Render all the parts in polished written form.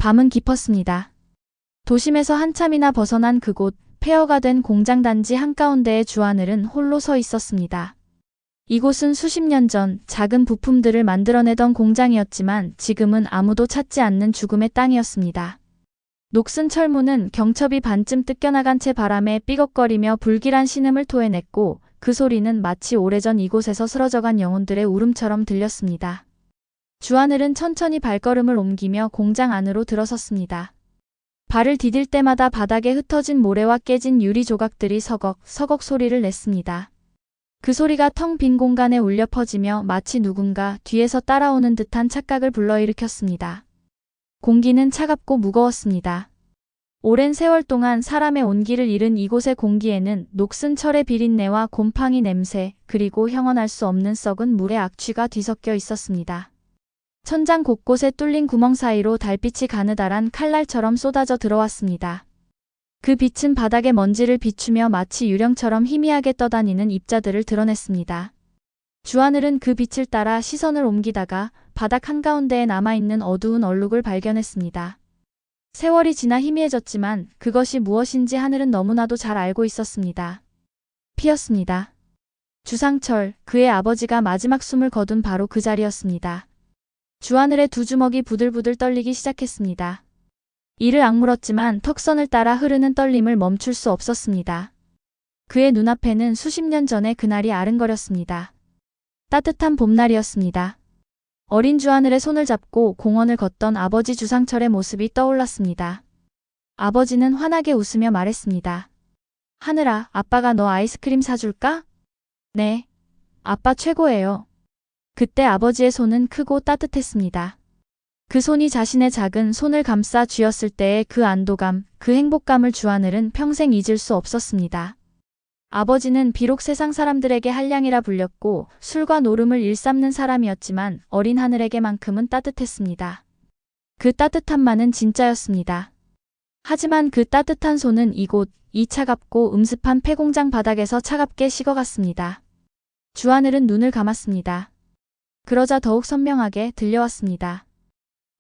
밤은 깊었습니다. 도심에서 한참이나 벗어난 그곳, 폐허가 된 공장 단지 한가운데에 주하늘은 홀로 서 있었습니다. 이곳은 수십 년 전 작은 부품들을 만들어내던 공장이었지만 지금은 아무도 찾지 않는 죽음의 땅이었습니다. 녹슨 철문은 경첩이 반쯤 뜯겨나간 채 바람에 삐걱거리며 불길한 신음을 토해냈고 그 소리는 마치 오래전 이곳에서 쓰러져간 영혼들의 울음처럼 들렸습니다. 주하늘은 천천히 발걸음을 옮기며 공장 안으로 들어섰습니다. 발을 디딜 때마다 바닥에 흩어진 모래와 깨진 유리 조각들이 서걱 서걱 소리를 냈습니다. 그 소리가 텅 빈 공간에 울려 퍼지며 마치 누군가 뒤에서 따라오는 듯한 착각을 불러일으켰습니다. 공기는 차갑고 무거웠습니다. 오랜 세월 동안 사람의 온기를 잃은 이곳의 공기에는 녹슨 철의 비린내와 곰팡이 냄새, 그리고 형언할 수 없는 썩은 물의 악취가 뒤섞여 있었습니다. 천장 곳곳에 뚫린 구멍 사이로 달빛이 가느다란 칼날처럼 쏟아져 들어왔습니다. 그 빛은 바닥의 먼지를 비추며 마치 유령처럼 희미하게 떠다니는 입자들을 드러냈습니다. 주하늘은 그 빛을 따라 시선을 옮기다가 바닥 한가운데에 남아있는 어두운 얼룩을 발견했습니다. 세월이 지나 희미해졌지만 그것이 무엇인지 하늘은 너무나도 잘 알고 있었습니다. 피였습니다. 주상철, 그의 아버지가 마지막 숨을 거둔 바로 그 자리였습니다. 주하늘의 두 주먹이 부들부들 떨리기 시작했습니다. 이를 악물었지만 턱선을 따라 흐르는 떨림을 멈출 수 없었습니다. 그의 눈앞에는 수십 년 전의 그날이 아른거렸습니다. 따뜻한 봄날이었습니다. 어린 주하늘의 손을 잡고 공원을 걷던 아버지 주상철의 모습이 떠올랐습니다. 아버지는 환하게 웃으며 말했습니다. 하늘아, 아빠가 너 아이스크림 사줄까? 네. 아빠 최고예요. 그때 아버지의 손은 크고 따뜻했습니다. 그 손이 자신의 작은 손을 감싸 쥐었을 때의 그 안도감, 그 행복감을 주하늘은 평생 잊을 수 없었습니다. 아버지는 비록 세상 사람들에게 한량이라 불렸고 술과 노름을 일삼는 사람이었지만 어린 하늘에게만큼은 따뜻했습니다. 그 따뜻함만은 진짜였습니다. 하지만 그 따뜻한 손은 이곳, 이 차갑고 음습한 폐공장 바닥에서 차갑게 식어갔습니다. 주하늘은 눈을 감았습니다. 그러자 더욱 선명하게 들려왔습니다.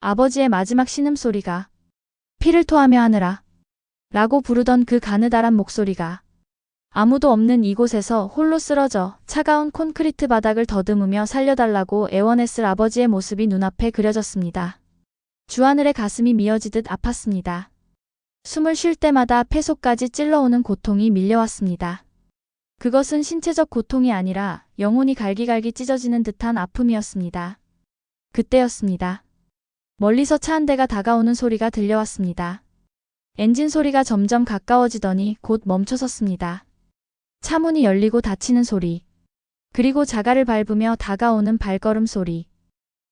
아버지의 마지막 신음소리가 피를 토하며 하느라 라고 부르던 그 가느다란 목소리가 아무도 없는 이곳에서 홀로 쓰러져 차가운 콘크리트 바닥을 더듬으며 살려달라고 애원했을 아버지의 모습이 눈앞에 그려졌습니다. 주하늘의 가슴이 미어지듯 아팠습니다. 숨을 쉴 때마다 폐속까지 찔러오는 고통이 밀려왔습니다. 그것은 신체적 고통이 아니라 영혼이 갈기갈기 찢어지는 듯한 아픔이었습니다. 그때였습니다. 멀리서 차 한 대가 다가오는 소리가 들려왔습니다. 엔진 소리가 점점 가까워지더니 곧 멈춰섰습니다. 차 문이 열리고 닫히는 소리, 그리고 자갈을 밟으며 다가오는 발걸음 소리.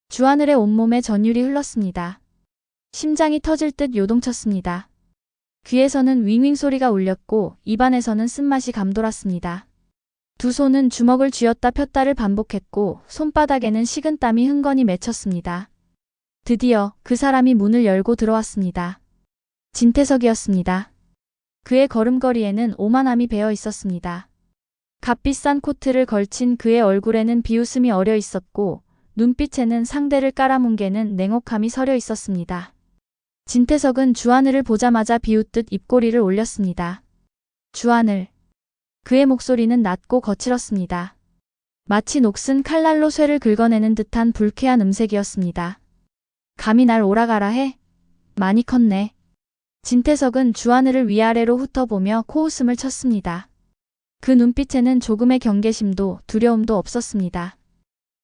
주하늘의 온몸에 전율이 흘렀습니다. 심장이 터질 듯 요동쳤습니다. 귀에서는 윙윙 소리가 울렸고 입안에서는 쓴맛이 감돌았습니다. 두 손은 주먹을 쥐었다 폈다를 반복했고 손바닥에는 식은땀이 흥건히 맺혔습니다. 드디어 그 사람이 문을 열고 들어왔습니다. 진태석이었습니다. 그의 걸음걸이에는 오만함이 배어 있었습니다. 값비싼 코트를 걸친 그의 얼굴에는 비웃음이 어려 있었고 눈빛에는 상대를 깔아뭉개는 냉혹함이 서려 있었습니다. 진태석은 주하늘을 보자마자 비웃듯 입꼬리를 올렸습니다. 주하늘. 그의 목소리는 낮고 거칠었습니다. 마치 녹슨 칼날로 쇠를 긁어내는 듯한 불쾌한 음색이었습니다. 감히 날 오라가라 해? 많이 컸네. 진태석은 주하늘을 위아래로 훑어보며 코웃음을 쳤습니다. 그 눈빛에는 조금의 경계심도 두려움도 없었습니다.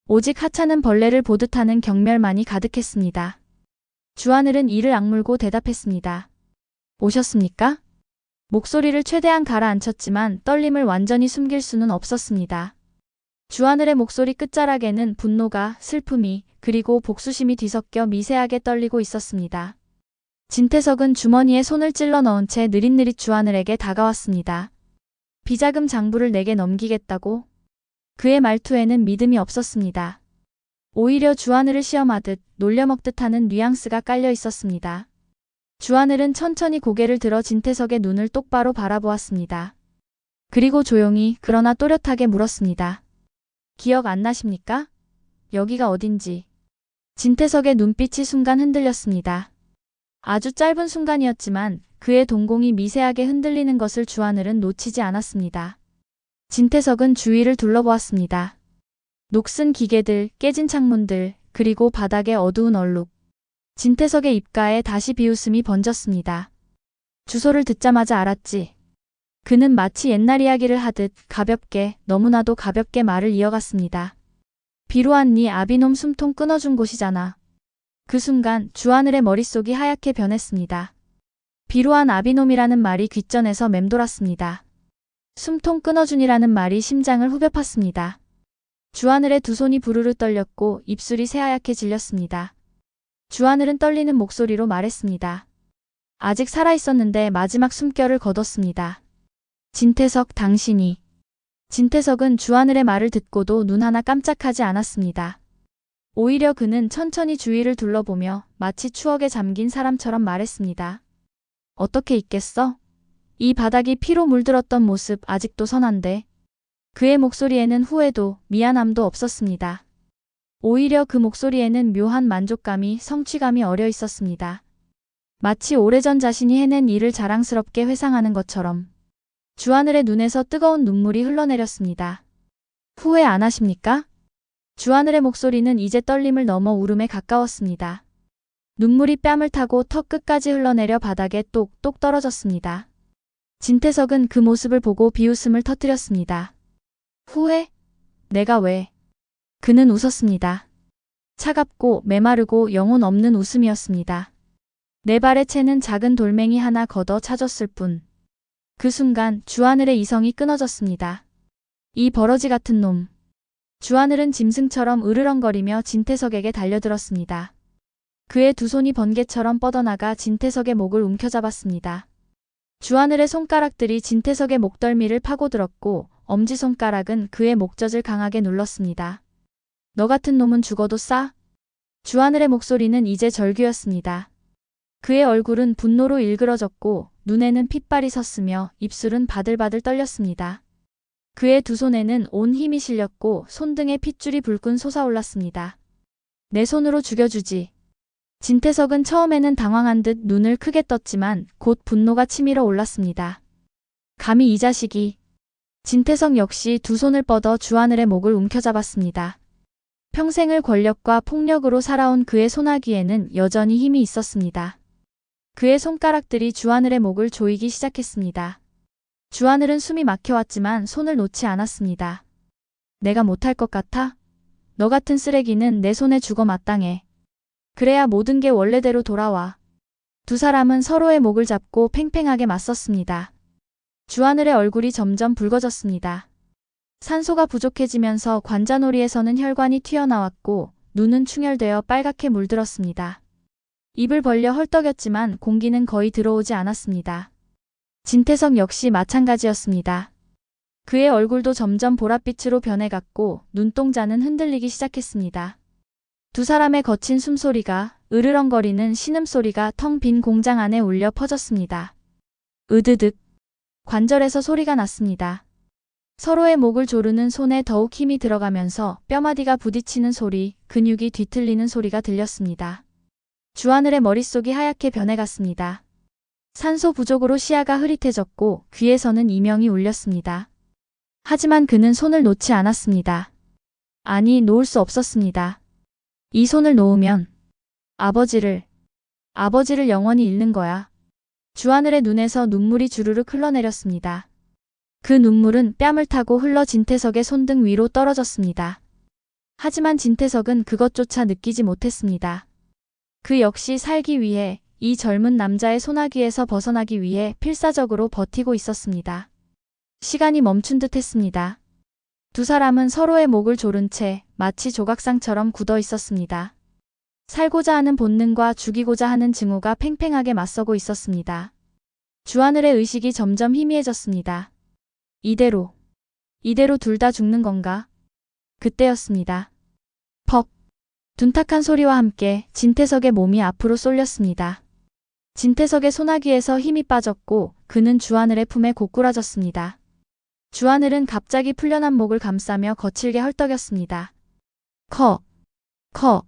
오직 하찮은 벌레를 보듯 하는 경멸만이 가득했습니다. 주하늘은 이를 악물고 대답했습니다. 오셨습니까? 목소리를 최대한 가라앉혔지만 떨림을 완전히 숨길 수는 없었습니다. 주하늘의 목소리 끝자락에는 분노가, 슬픔이, 그리고 복수심이 뒤섞여 미세하게 떨리고 있었습니다. 진태석은 주머니에 손을 찔러 넣은 채 느릿느릿 주하늘에게 다가왔습니다. 비자금 장부를 내게 넘기겠다고? 그의 말투에는 믿음이 없었습니다. 오히려 주하늘을 시험하듯 놀려먹듯 하는 뉘앙스가 깔려 있었습니다. 주하늘은 천천히 고개를 들어 진태석의 눈을 똑바로 바라보았습니다. 그리고 조용히 그러나 또렷하게 물었습니다. 기억 안 나십니까? 여기가 어딘지. 진태석의 눈빛이 순간 흔들렸습니다. 아주 짧은 순간이었지만 그의 동공이 미세하게 흔들리는 것을 주하늘은 놓치지 않았습니다. 진태석은 주위를 둘러보았습니다. 녹슨 기계들, 깨진 창문들, 그리고 바닥의 어두운 얼룩. 진태석의 입가에 다시 비웃음이 번졌습니다. 주소를 듣자마자 알았지. 그는 마치 옛날 이야기를 하듯 가볍게, 너무나도 가볍게 말을 이어갔습니다. 비로한 네 아비놈 숨통 끊어준 곳이잖아. 그 순간 주하늘의 머릿속이 하얗게 변했습니다. 비로한 아비놈이라는 말이 귓전에서 맴돌았습니다. 숨통 끊어준이라는 말이 심장을 후벼 팠습니다. 주하늘의 두 손이 부르르 떨렸고 입술이 새하얗게 질렸습니다. 주하늘은 떨리는 목소리로 말했습니다. 아직 살아있었는데 마지막 숨결을 거뒀습니다. 진태석, 당신이. 진태석은 주하늘의 말을 듣고도 눈 하나 깜짝하지 않았습니다. 오히려 그는 천천히 주위를 둘러보며 마치 추억에 잠긴 사람처럼 말했습니다. 어떻게 있겠어? 이 바닥이 피로 물들었던 모습 아직도 선한데. 그의 목소리에는 후회도 미안함도 없었습니다. 오히려 그 목소리에는 묘한 만족감이, 성취감이 어려 있었습니다. 마치 오래전 자신이 해낸 일을 자랑스럽게 회상하는 것처럼. 주하늘의 눈에서 뜨거운 눈물이 흘러내렸습니다. 후회 안 하십니까? 주하늘의 목소리는 이제 떨림을 넘어 울음에 가까웠습니다. 눈물이 뺨을 타고 턱 끝까지 흘러내려 바닥에 똑똑 떨어졌습니다. 진태석은 그 모습을 보고 비웃음을 터뜨렸습니다. 후회? 내가 왜? 그는 웃었습니다. 차갑고 메마르고 영혼 없는 웃음이었습니다. 내 발에 채는 작은 돌멩이 하나 걷어 차졌을 뿐. 그 순간 주하늘의 이성이 끊어졌습니다. 이 버러지 같은 놈. 주하늘은 짐승처럼 으르렁거리며 진태석에게 달려들었습니다. 그의 두 손이 번개처럼 뻗어나가 진태석의 목을 움켜잡았습니다. 주하늘의 손가락들이 진태석의 목덜미를 파고들었고 엄지손가락은 그의 목젖을 강하게 눌렀습니다. 너 같은 놈은 죽어도 싸? 주하늘의 목소리는 이제 절규였습니다. 그의 얼굴은 분노로 일그러졌고 눈에는 핏발이 섰으며 입술은 바들바들 떨렸습니다. 그의 두 손에는 온 힘이 실렸고 손등에 핏줄이 불끈 솟아올랐습니다. 내 손으로 죽여주지. 진태석은 처음에는 당황한 듯 눈을 크게 떴지만 곧 분노가 치밀어 올랐습니다. 감히 이 자식이. 진태석 역시 두 손을 뻗어 주하늘의 목을 움켜잡았습니다. 평생을 권력과 폭력으로 살아온 그의 소나기에는 여전히 힘이 있었습니다. 그의 손가락들이 주하늘의 목을 조이기 시작했습니다. 주하늘은 숨이 막혀왔지만 손을 놓지 않았습니다. 내가 못할 것 같아? 너 같은 쓰레기는 내 손에 죽어 마땅해. 그래야 모든 게 원래대로 돌아와. 두 사람은 서로의 목을 잡고 팽팽하게 맞섰습니다. 주하늘의 얼굴이 점점 붉어졌습니다. 산소가 부족해지면서 관자놀이에서는 혈관이 튀어나왔고 눈은 충혈되어 빨갛게 물들었습니다. 입을 벌려 헐떡였지만 공기는 거의 들어오지 않았습니다. 진태석 역시 마찬가지였습니다. 그의 얼굴도 점점 보랏빛으로 변해갔고 눈동자는 흔들리기 시작했습니다. 두 사람의 거친 숨소리가, 으르렁거리는 신음소리가 텅 빈 공장 안에 울려 퍼졌습니다. 으드득. 관절에서 소리가 났습니다. 서로의 목을 조르는 손에 더욱 힘이 들어가면서 뼈마디가 부딪히는 소리, 근육이 뒤틀리는 소리가 들렸습니다. 주하늘의 머릿속이 하얗게 변해갔습니다. 산소 부족으로 시야가 흐릿해졌고 귀에서는 이명이 울렸습니다. 하지만 그는 손을 놓지 않았습니다. 아니, 놓을 수 없었습니다. 이 손을 놓으면 아버지를 영원히 잃는 거야. 주하늘의 눈에서 눈물이 주르륵 흘러내렸습니다. 그 눈물은 뺨을 타고 흘러 진태석의 손등 위로 떨어졌습니다. 하지만 진태석은 그것조차 느끼지 못했습니다. 그 역시 살기 위해, 이 젊은 남자의 소나기에서 벗어나기 위해 필사적으로 버티고 있었습니다. 시간이 멈춘 듯 했습니다. 두 사람은 서로의 목을 조른 채 마치 조각상처럼 굳어 있었습니다. 살고자 하는 본능과 죽이고자 하는 증오가 팽팽하게 맞서고 있었습니다. 주하늘의 의식이 점점 희미해졌습니다. 이대로 둘 다 죽는 건가? 그때였습니다. 퍽! 둔탁한 소리와 함께 진태석의 몸이 앞으로 쏠렸습니다. 진태석의 소나기에서 힘이 빠졌고 그는 주하늘의 품에 고꾸라졌습니다. 주하늘은 갑자기 풀려난 목을 감싸며 거칠게 헐떡였습니다. 컥! 컥!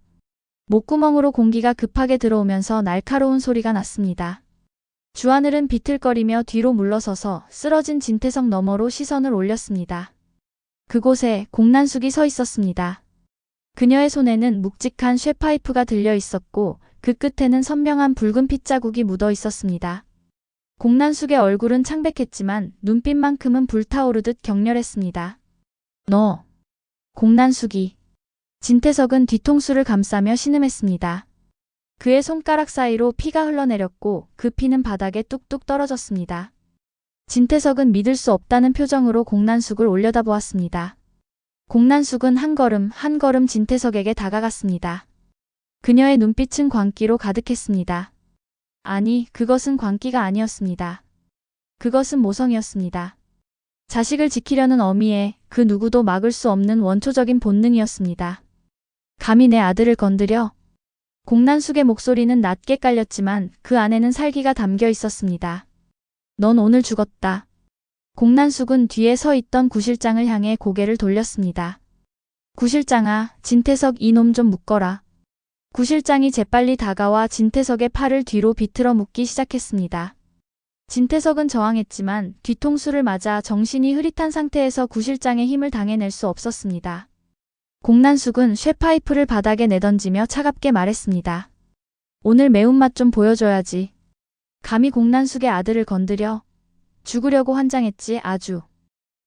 목구멍으로 공기가 급하게 들어오면서 날카로운 소리가 났습니다. 주하늘은 비틀거리며 뒤로 물러서서 쓰러진 진태석 너머로 시선을 올렸습니다. 그곳에 공난숙이 서 있었습니다. 그녀의 손에는 묵직한 쇠파이프가 들려 있었고 그 끝에는 선명한 붉은 핏자국이 묻어 있었습니다. 공난숙의 얼굴은 창백했지만 눈빛만큼은 불타오르듯 격렬했습니다. 너! 공난숙이. 진태석은 뒤통수를 감싸며 신음했습니다. 그의 손가락 사이로 피가 흘러내렸고 그 피는 바닥에 뚝뚝 떨어졌습니다. 진태석은 믿을 수 없다는 표정으로 공난숙을 올려다보았습니다. 공난숙은 한 걸음 한 걸음 진태석에게 다가갔습니다. 그녀의 눈빛은 광기로 가득했습니다. 아니, 그것은 광기가 아니었습니다. 그것은 모성이었습니다. 자식을 지키려는 어미의 그 누구도 막을 수 없는 원초적인 본능이었습니다. 감히 내 아들을 건드려? 공난숙의 목소리는 낮게 깔렸지만 그 안에는 살기가 담겨 있었습니다. 넌 오늘 죽었다. 공난숙은 뒤에 서 있던 구실장을 향해 고개를 돌렸습니다. 구실장아, 진태석 이놈 좀 묶어라. 구실장이 재빨리 다가와 진태석의 팔을 뒤로 비틀어 묶기 시작했습니다. 진태석은 저항했지만 뒤통수를 맞아 정신이 흐릿한 상태에서 구실장의 힘을 당해낼 수 없었습니다. 공난숙은 쇠파이프를 바닥에 내던지며 차갑게 말했습니다. 오늘 매운맛 좀 보여줘야지. 감히 공난숙의 아들을 건드려. 죽으려고 환장했지 아주.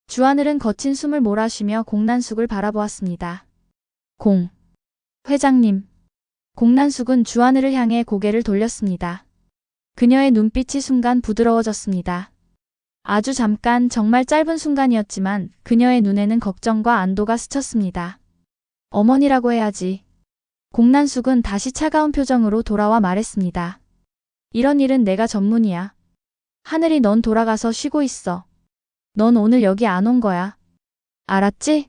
주하늘은 거친 숨을 몰아쉬며 공난숙을 바라보았습니다. 회장님. 공난숙은 주하늘을 향해 고개를 돌렸습니다. 그녀의 눈빛이 순간 부드러워졌습니다. 아주 잠깐, 정말 짧은 순간이었지만 그녀의 눈에는 걱정과 안도가 스쳤습니다. 어머니라고 해야지. 공난숙은 다시 차가운 표정으로 돌아와 말했습니다. 이런 일은 내가 전문이야. 하늘이 넌 돌아가서 쉬고 있어. 넌 오늘 여기 안 온 거야. 알았지?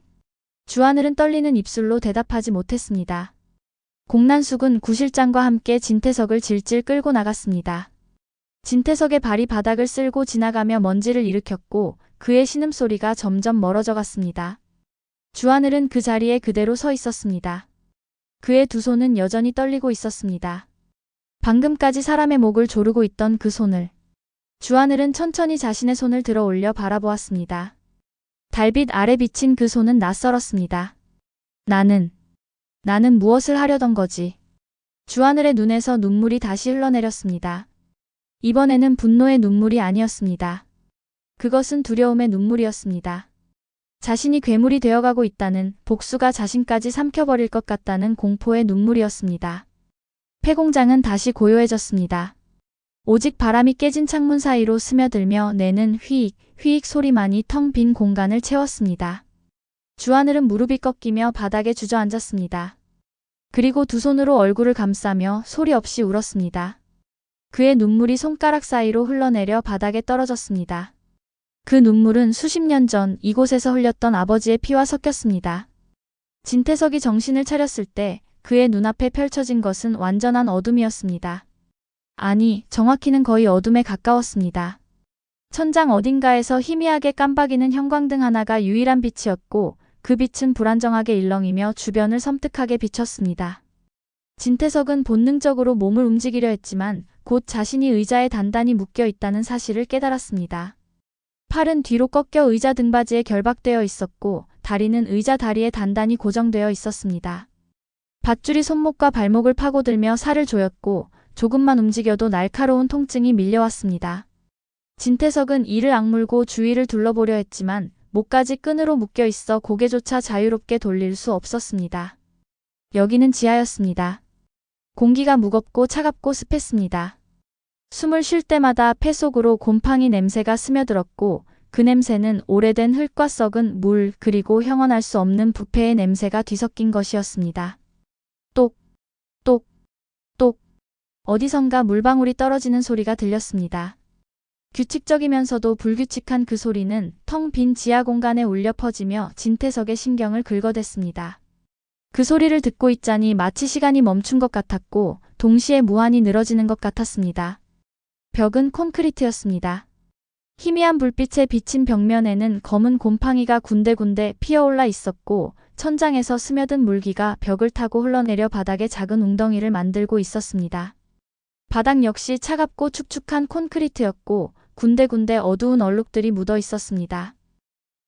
주하늘은 떨리는 입술로 대답하지 못했습니다. 공난숙은 구실장과 함께 진태석을 질질 끌고 나갔습니다. 진태석의 발이 바닥을 쓸고 지나가며 먼지를 일으켰고 그의 신음소리가 점점 멀어져 갔습니다. 주하늘은 그 자리에 그대로 서 있었습니다. 그의 두 손은 여전히 떨리고 있었습니다. 방금까지 사람의 목을 조르고 있던 그 손을. 주하늘은 천천히 자신의 손을 들어 올려 바라보았습니다. 달빛 아래 비친 그 손은 낯설었습니다. 나는 무엇을 하려던 거지? 주하늘의 눈에서 눈물이 다시 흘러내렸습니다. 이번에는 분노의 눈물이 아니었습니다. 그것은 두려움의 눈물이었습니다. 자신이 괴물이 되어가고 있다는, 복수가 자신까지 삼켜버릴 것 같다는 공포의 눈물이었습니다. 폐공장은 다시 고요해졌습니다. 오직 바람이 깨진 창문 사이로 스며들며 내는 휘익, 휘익 소리만이 텅 빈 공간을 채웠습니다. 주하늘은 무릎이 꺾이며 바닥에 주저앉았습니다. 그리고 두 손으로 얼굴을 감싸며 소리 없이 울었습니다. 그의 눈물이 손가락 사이로 흘러내려 바닥에 떨어졌습니다. 그 눈물은 수십 년 전 이곳에서 흘렸던 아버지의 피와 섞였습니다. 진태석이 정신을 차렸을 때 그의 눈앞에 펼쳐진 것은 완전한 어둠이었습니다. 아니, 정확히는 거의 어둠에 가까웠습니다. 천장 어딘가에서 희미하게 깜박이는 형광등 하나가 유일한 빛이었고 그 빛은 불안정하게 일렁이며 주변을 섬뜩하게 비췄습니다. 진태석은 본능적으로 몸을 움직이려 했지만 곧 자신이 의자에 단단히 묶여 있다는 사실을 깨달았습니다. 팔은 뒤로 꺾여 의자 등받이에 결박되어 있었고 다리는 의자 다리에 단단히 고정되어 있었습니다. 밧줄이 손목과 발목을 파고들며 살을 조였고 조금만 움직여도 날카로운 통증이 밀려왔습니다. 진태석은 이를 악물고 주위를 둘러보려 했지만 목까지 끈으로 묶여 있어 고개조차 자유롭게 돌릴 수 없었습니다. 여기는 지하였습니다. 공기가 무겁고 차갑고 습했습니다. 숨을 쉴 때마다 폐 속으로 곰팡이 냄새가 스며들었고 그 냄새는 오래된 흙과 썩은 물 그리고 형언할 수 없는 부패의 냄새가 뒤섞인 것이었습니다. 똑, 똑, 똑. 어디선가 물방울이 떨어지는 소리가 들렸습니다. 규칙적이면서도 불규칙한 그 소리는 텅 빈 지하 공간에 울려 퍼지며 진태석의 신경을 긁어댔습니다. 그 소리를 듣고 있자니 마치 시간이 멈춘 것 같았고 동시에 무한히 늘어지는 것 같았습니다. 벽은 콘크리트였습니다. 희미한 불빛에 비친 벽면에는 검은 곰팡이가 군데군데 피어올라 있었고 천장에서 스며든 물기가 벽을 타고 흘러내려 바닥에 작은 웅덩이를 만들고 있었습니다. 바닥 역시 차갑고 축축한 콘크리트였고 군데군데 어두운 얼룩들이 묻어 있었습니다.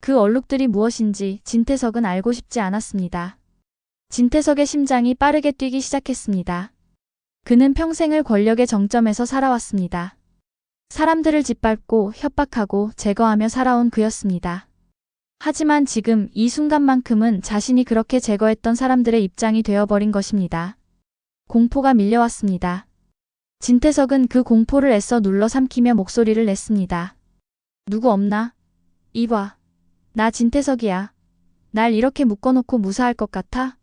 그 얼룩들이 무엇인지 진태석은 알고 싶지 않았습니다. 진태석의 심장이 빠르게 뛰기 시작했습니다. 그는 평생을 권력의 정점에서 살아왔습니다. 사람들을 짓밟고 협박하고 제거하며 살아온 그였습니다. 하지만 지금 이 순간만큼은 자신이 그렇게 제거했던 사람들의 입장이 되어버린 것입니다. 공포가 밀려왔습니다. 진태석은 그 공포를 애써 눌러 삼키며 목소리를 냈습니다. 누구 없나? 이봐. 나 진태석이야. 날 이렇게 묶어놓고 무사할 것 같아?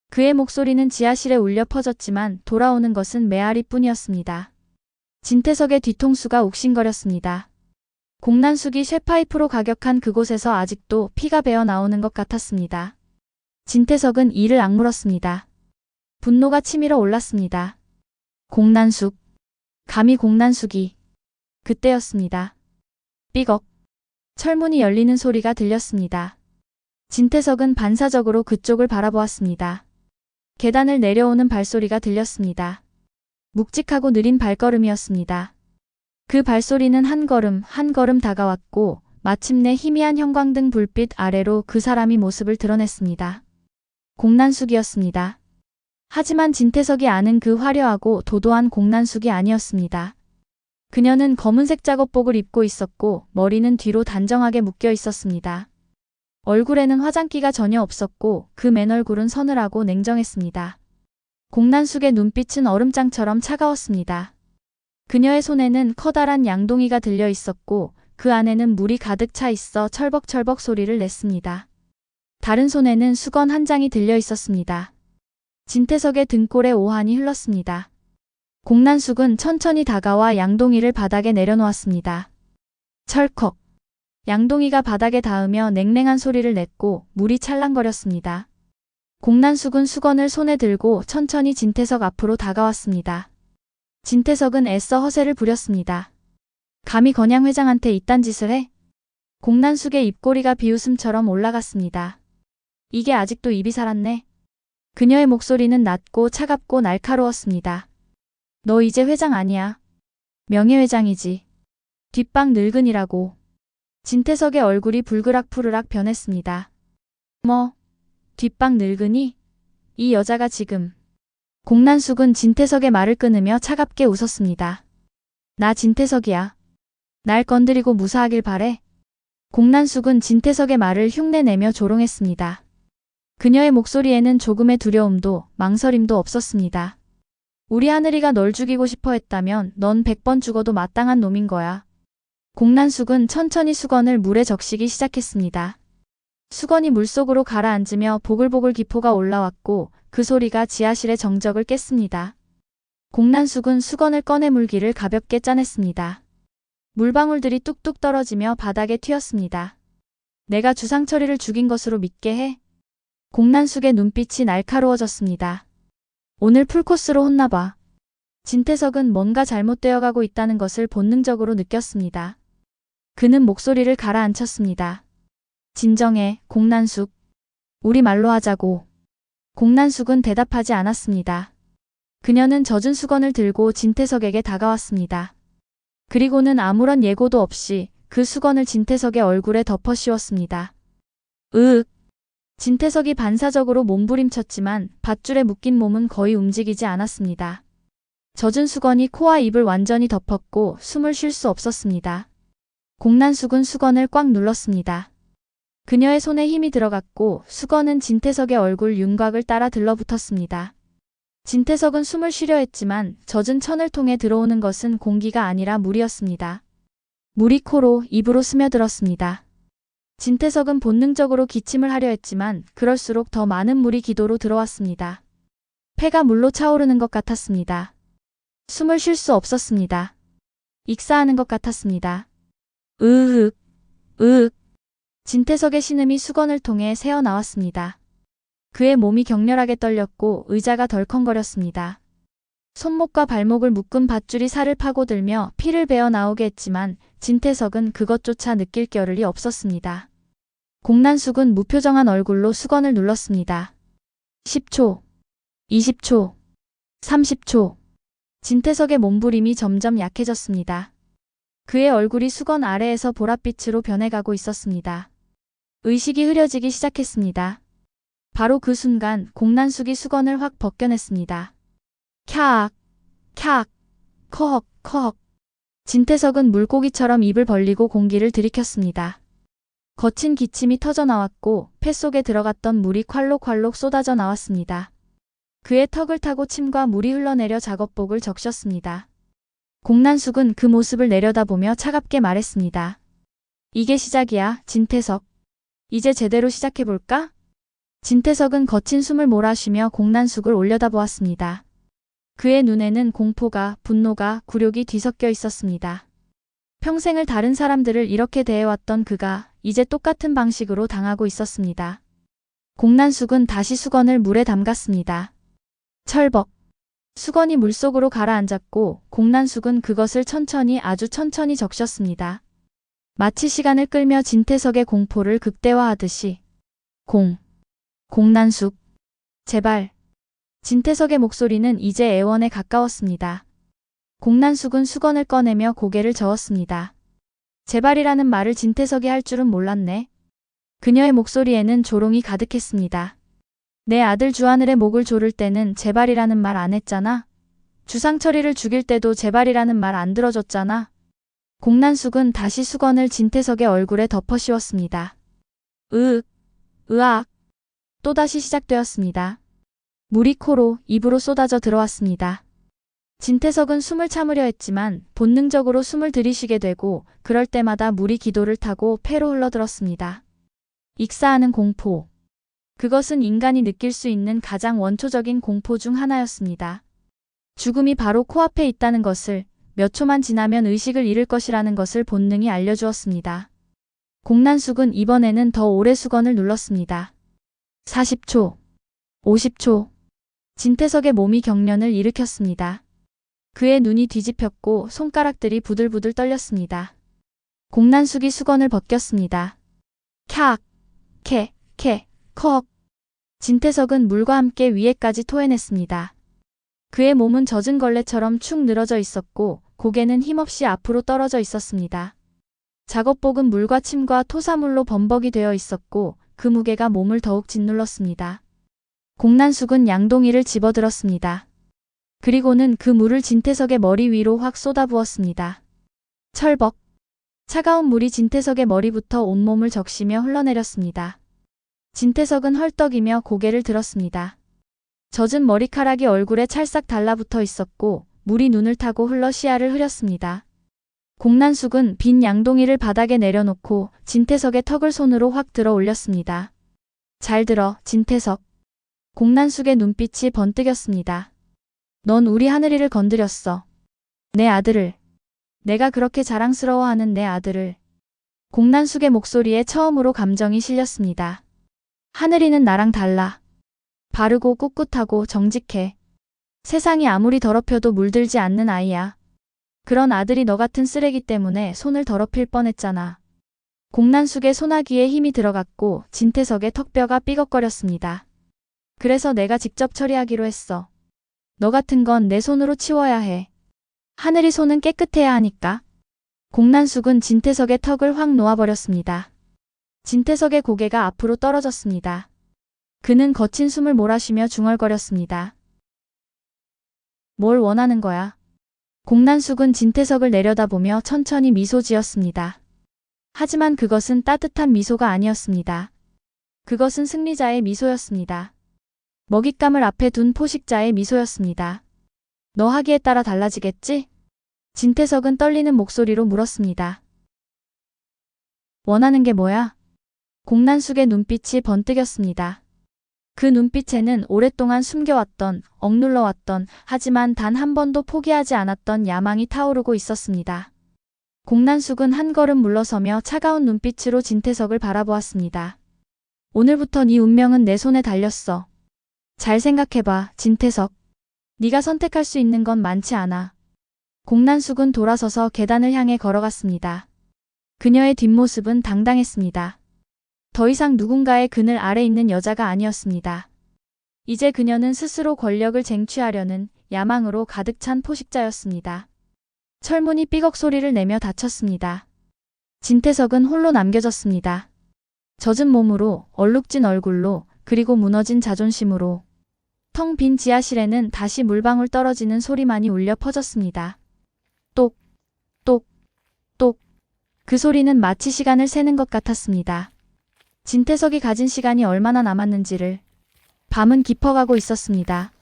그의 목소리는 지하실에 울려 퍼졌지만 돌아오는 것은 메아리뿐이었습니다. 진태석의 뒤통수가 욱신거렸습니다. 공난숙이 쇠파이프로 가격한 그곳에서 아직도 피가 배어 나오는 것 같았습니다. 진태석은 이를 악물었습니다. 분노가 치밀어 올랐습니다. 공난숙. 감히 공난숙이. 그때였습니다. 삐걱. 철문이 열리는 소리가 들렸습니다. 진태석은 반사적으로 그쪽을 바라보았습니다. 계단을 내려오는 발소리가 들렸습니다. 묵직하고 느린 발걸음이었습니다. 그 발소리는 한 걸음 한 걸음 다가왔고 마침내 희미한 형광등 불빛 아래로 그 사람이 모습을 드러냈습니다. 공난숙이었습니다. 하지만 진태석이 아는 그 화려하고 도도한 공난숙이 아니었습니다. 그녀는 검은색 작업복을 입고 있었고 머리는 뒤로 단정하게 묶여 있었습니다. 얼굴에는 화장기가 전혀 없었고 그 맨얼굴은 서늘하고 냉정했습니다. 공난숙의 눈빛은 얼음장처럼 차가웠습니다. 그녀의 손에는 커다란 양동이가 들려 있었고 그 안에는 물이 가득 차 있어 철벅철벅 소리를 냈습니다. 다른 손에는 수건 한 장이 들려 있었습니다. 진태석의 등골에 오한이 흘렀습니다. 공난숙은 천천히 다가와 양동이를 바닥에 내려놓았습니다. 철컥. 양동이가 바닥에 닿으며 냉랭한 소리를 냈고 물이 찰랑거렸습니다. 공난숙은 수건을 손에 들고 천천히 진태석 앞으로 다가왔습니다. 진태석은 애써 허세를 부렸습니다. 감히 건양 회장한테 이딴 짓을 해? 공난숙의 입꼬리가 비웃음처럼 올라갔습니다. 이게 아직도 입이 살았네. 그녀의 목소리는 낮고 차갑고 날카로웠습니다. 너 이제 회장 아니야. 명예회장이지. 뒷방 늙은이라고. 진태석의 얼굴이 불그락푸르락 변했습니다. 뭐? 뒷방 늙은이? 이 여자가 지금. 공난숙은 진태석의 말을 끊으며 차갑게 웃었습니다. 나 진태석이야. 날 건드리고 무사하길 바래. 공난숙은 진태석의 말을 흉내내며 조롱했습니다. 그녀의 목소리에는 조금의 두려움도 망설임도 없었습니다. 우리 하늘이가 널 죽이고 싶어 했다면 넌 100번 죽어도 마땅한 놈인 거야. 공난숙은 천천히 수건을 물에 적시기 시작했습니다. 수건이 물속으로 가라앉으며 보글보글 기포가 올라왔고 그 소리가 지하실의 정적을 깼습니다. 공난숙은 수건을 꺼내 물기를 가볍게 짜냈습니다. 물방울들이 뚝뚝 떨어지며 바닥에 튀었습니다. 내가 주상철이를 죽인 것으로 믿게 해? 공난숙의 눈빛이 날카로워졌습니다. 오늘 풀코스로 혼나봐. 진태석은 뭔가 잘못되어 가고 있다는 것을 본능적으로 느꼈습니다. 그는 목소리를 가라앉혔습니다. 진정해, 공난숙. 우리 말로 하자고. 공난숙은 대답하지 않았습니다. 그녀는 젖은 수건을 들고 진태석에게 다가왔습니다. 그리고는 아무런 예고도 없이 그 수건을 진태석의 얼굴에 덮어 씌웠습니다. 으윽. 진태석이 반사적으로 몸부림쳤지만 밧줄에 묶인 몸은 거의 움직이지 않았습니다. 젖은 수건이 코와 입을 완전히 덮었고 숨을 쉴 수 없었습니다. 공난숙은 수건을 꽉 눌렀습니다. 그녀의 손에 힘이 들어갔고 수건은 진태석의 얼굴 윤곽을 따라 들러붙었습니다. 진태석은 숨을 쉬려 했지만 젖은 천을 통해 들어오는 것은 공기가 아니라 물이었습니다. 물이 코로 입으로 스며들었습니다. 진태석은 본능적으로 기침을 하려 했지만 그럴수록 더 많은 물이 기도로 들어왔습니다. 폐가 물로 차오르는 것 같았습니다. 숨을 쉴 수 없었습니다. 익사하는 것 같았습니다. 으윽, 으윽. 진태석의 신음이 수건을 통해 새어나왔습니다. 그의 몸이 격렬하게 떨렸고 의자가 덜컹거렸습니다. 손목과 발목을 묶은 밧줄이 살을 파고들며 피를 베어 나오게 했지만 진태석은 그것조차 느낄 겨를이 없었습니다. 공난숙은 무표정한 얼굴로 수건을 눌렀습니다. 10초, 20초, 30초. 진태석의 몸부림이 점점 약해졌습니다. 그의 얼굴이 수건 아래에서 보랏빛으로 변해가고 있었습니다. 의식이 흐려지기 시작했습니다. 바로 그 순간 공난숙이 수건을 확 벗겨냈습니다. 캬악, 캬악, 커헉, 커헉. 진태석은 물고기처럼 입을 벌리고 공기를 들이켰습니다. 거친 기침이 터져나왔고 폐 속에 들어갔던 물이 콸록콸록 쏟아져 나왔습니다. 그의 턱을 타고 침과 물이 흘러내려 작업복을 적셨습니다. 공난숙은 그 모습을 내려다보며 차갑게 말했습니다. 이게 시작이야, 진태석. 이제 제대로 시작해볼까? 진태석은 거친 숨을 몰아쉬며 공난숙을 올려다보았습니다. 그의 눈에는 공포가, 분노가, 굴욕이 뒤섞여 있었습니다. 평생을 다른 사람들을 이렇게 대해왔던 그가 이제 똑같은 방식으로 당하고 있었습니다. 공난숙은 다시 수건을 물에 담갔습니다. 철벅. 수건이 물속으로 가라앉았고 공난숙은 그것을 천천히 아주 천천히 적셨습니다. 마치 시간을 끌며 진태석의 공포를 극대화하듯이. 공난숙. 제발. 진태석의 목소리는 이제 애원에 가까웠습니다. 공난숙은 수건을 꺼내며 고개를 저었습니다. 제발이라는 말을 진태석이 할 줄은 몰랐네. 그녀의 목소리에는 조롱이 가득했습니다. 내 아들 주하늘의 목을 조를 때는 제발이라는 말 안 했잖아. 주상철이를 죽일 때도 제발이라는 말 안 들어줬잖아. 공난숙은 다시 수건을 진태석의 얼굴에 덮어 씌웠습니다. 으악. 또다시 시작되었습니다. 물이 코로, 입으로 쏟아져 들어왔습니다. 진태석은 숨을 참으려 했지만 본능적으로 숨을 들이쉬게 되고 그럴 때마다 물이 기도를 타고 폐로 흘러들었습니다. 익사하는 공포. 그것은 인간이 느낄 수 있는 가장 원초적인 공포 중 하나였습니다. 죽음이 바로 코앞에 있다는 것을, 몇 초만 지나면 의식을 잃을 것이라는 것을 본능이 알려주었습니다. 공난숙은 이번에는 더 오래 수건을 눌렀습니다. 40초, 50초. 진태석의 몸이 경련을 일으켰습니다. 그의 눈이 뒤집혔고 손가락들이 부들부들 떨렸습니다. 공난숙이 수건을 벗겼습니다. 캬악, 컥. 진태석은 물과 함께 위에까지 토해냈습니다. 그의 몸은 젖은 걸레처럼 축 늘어져 있었고 고개는 힘없이 앞으로 떨어져 있었습니다. 작업복은 물과 침과 토사물로 범벅이 되어 있었고 그 무게가 몸을 더욱 짓눌렀습니다. 공난숙은 양동이를 집어들었습니다. 그리고는 그 물을 진태석의 머리 위로 확 쏟아부었습니다. 철벅. 차가운 물이 진태석의 머리부터 온몸을 적시며 흘러내렸습니다. 진태석은 헐떡이며 고개를 들었습니다. 젖은 머리카락이 얼굴에 찰싹 달라붙어 있었고 물이 눈을 타고 흘러 시야를 흐렸습니다. 공난숙은 빈 양동이를 바닥에 내려놓고 진태석의 턱을 손으로 확 들어 올렸습니다. 잘 들어, 진태석. 공난숙의 눈빛이 번뜩였습니다. 넌 우리 하늘이를 건드렸어. 내 아들을. 내가 그렇게 자랑스러워하는 내 아들을. 공난숙의 목소리에 처음으로 감정이 실렸습니다. 하늘이는 나랑 달라. 바르고 꿋꿋하고 정직해. 세상이 아무리 더럽혀도 물들지 않는 아이야. 그런 아들이 너 같은 쓰레기 때문에 손을 더럽힐 뻔했잖아. 공난숙의 소나기에 힘이 들어갔고 진태석의 턱뼈가 삐걱거렸습니다. 그래서 내가 직접 처리하기로 했어. 너 같은 건 내 손으로 치워야 해. 하늘이 손은 깨끗해야 하니까. 공난숙은 진태석의 턱을 확 놓아버렸습니다. 진태석의 고개가 앞으로 떨어졌습니다. 그는 거친 숨을 몰아쉬며 중얼거렸습니다. 뭘 원하는 거야? 공난숙은 진태석을 내려다보며 천천히 미소 지었습니다. 하지만 그것은 따뜻한 미소가 아니었습니다. 그것은 승리자의 미소였습니다. 먹잇감을 앞에 둔 포식자의 미소였습니다. 너 하기에 따라 달라지겠지? 진태석은 떨리는 목소리로 물었습니다. 원하는 게 뭐야? 공난숙의 눈빛이 번뜩였습니다. 그 눈빛에는 오랫동안 숨겨왔던, 억눌러왔던, 하지만 단 한 번도 포기하지 않았던 야망이 타오르고 있었습니다. 공난숙은 한 걸음 물러서며 차가운 눈빛으로 진태석을 바라보았습니다. 오늘부터 네 운명은 내 손에 달렸어. 잘 생각해봐, 진태석. 네가 선택할 수 있는 건 많지 않아. 공난숙은 돌아서서 계단을 향해 걸어갔습니다. 그녀의 뒷모습은 당당했습니다. 더 이상 누군가의 그늘 아래 있는 여자가 아니었습니다. 이제 그녀는 스스로 권력을 쟁취하려는 야망으로 가득 찬 포식자였습니다. 철문이 삐걱 소리를 내며 닫혔습니다. 진태석은 홀로 남겨졌습니다. 젖은 몸으로, 얼룩진 얼굴로, 그리고 무너진 자존심으로. 텅 빈 지하실에는 다시 물방울 떨어지는 소리만이 울려 퍼졌습니다. 똑, 똑, 똑. 그 소리는 마치 시간을 세는 것 같았습니다. 진태석이 가진 시간이 얼마나 남았는지를. 밤은 깊어가고 있었습니다.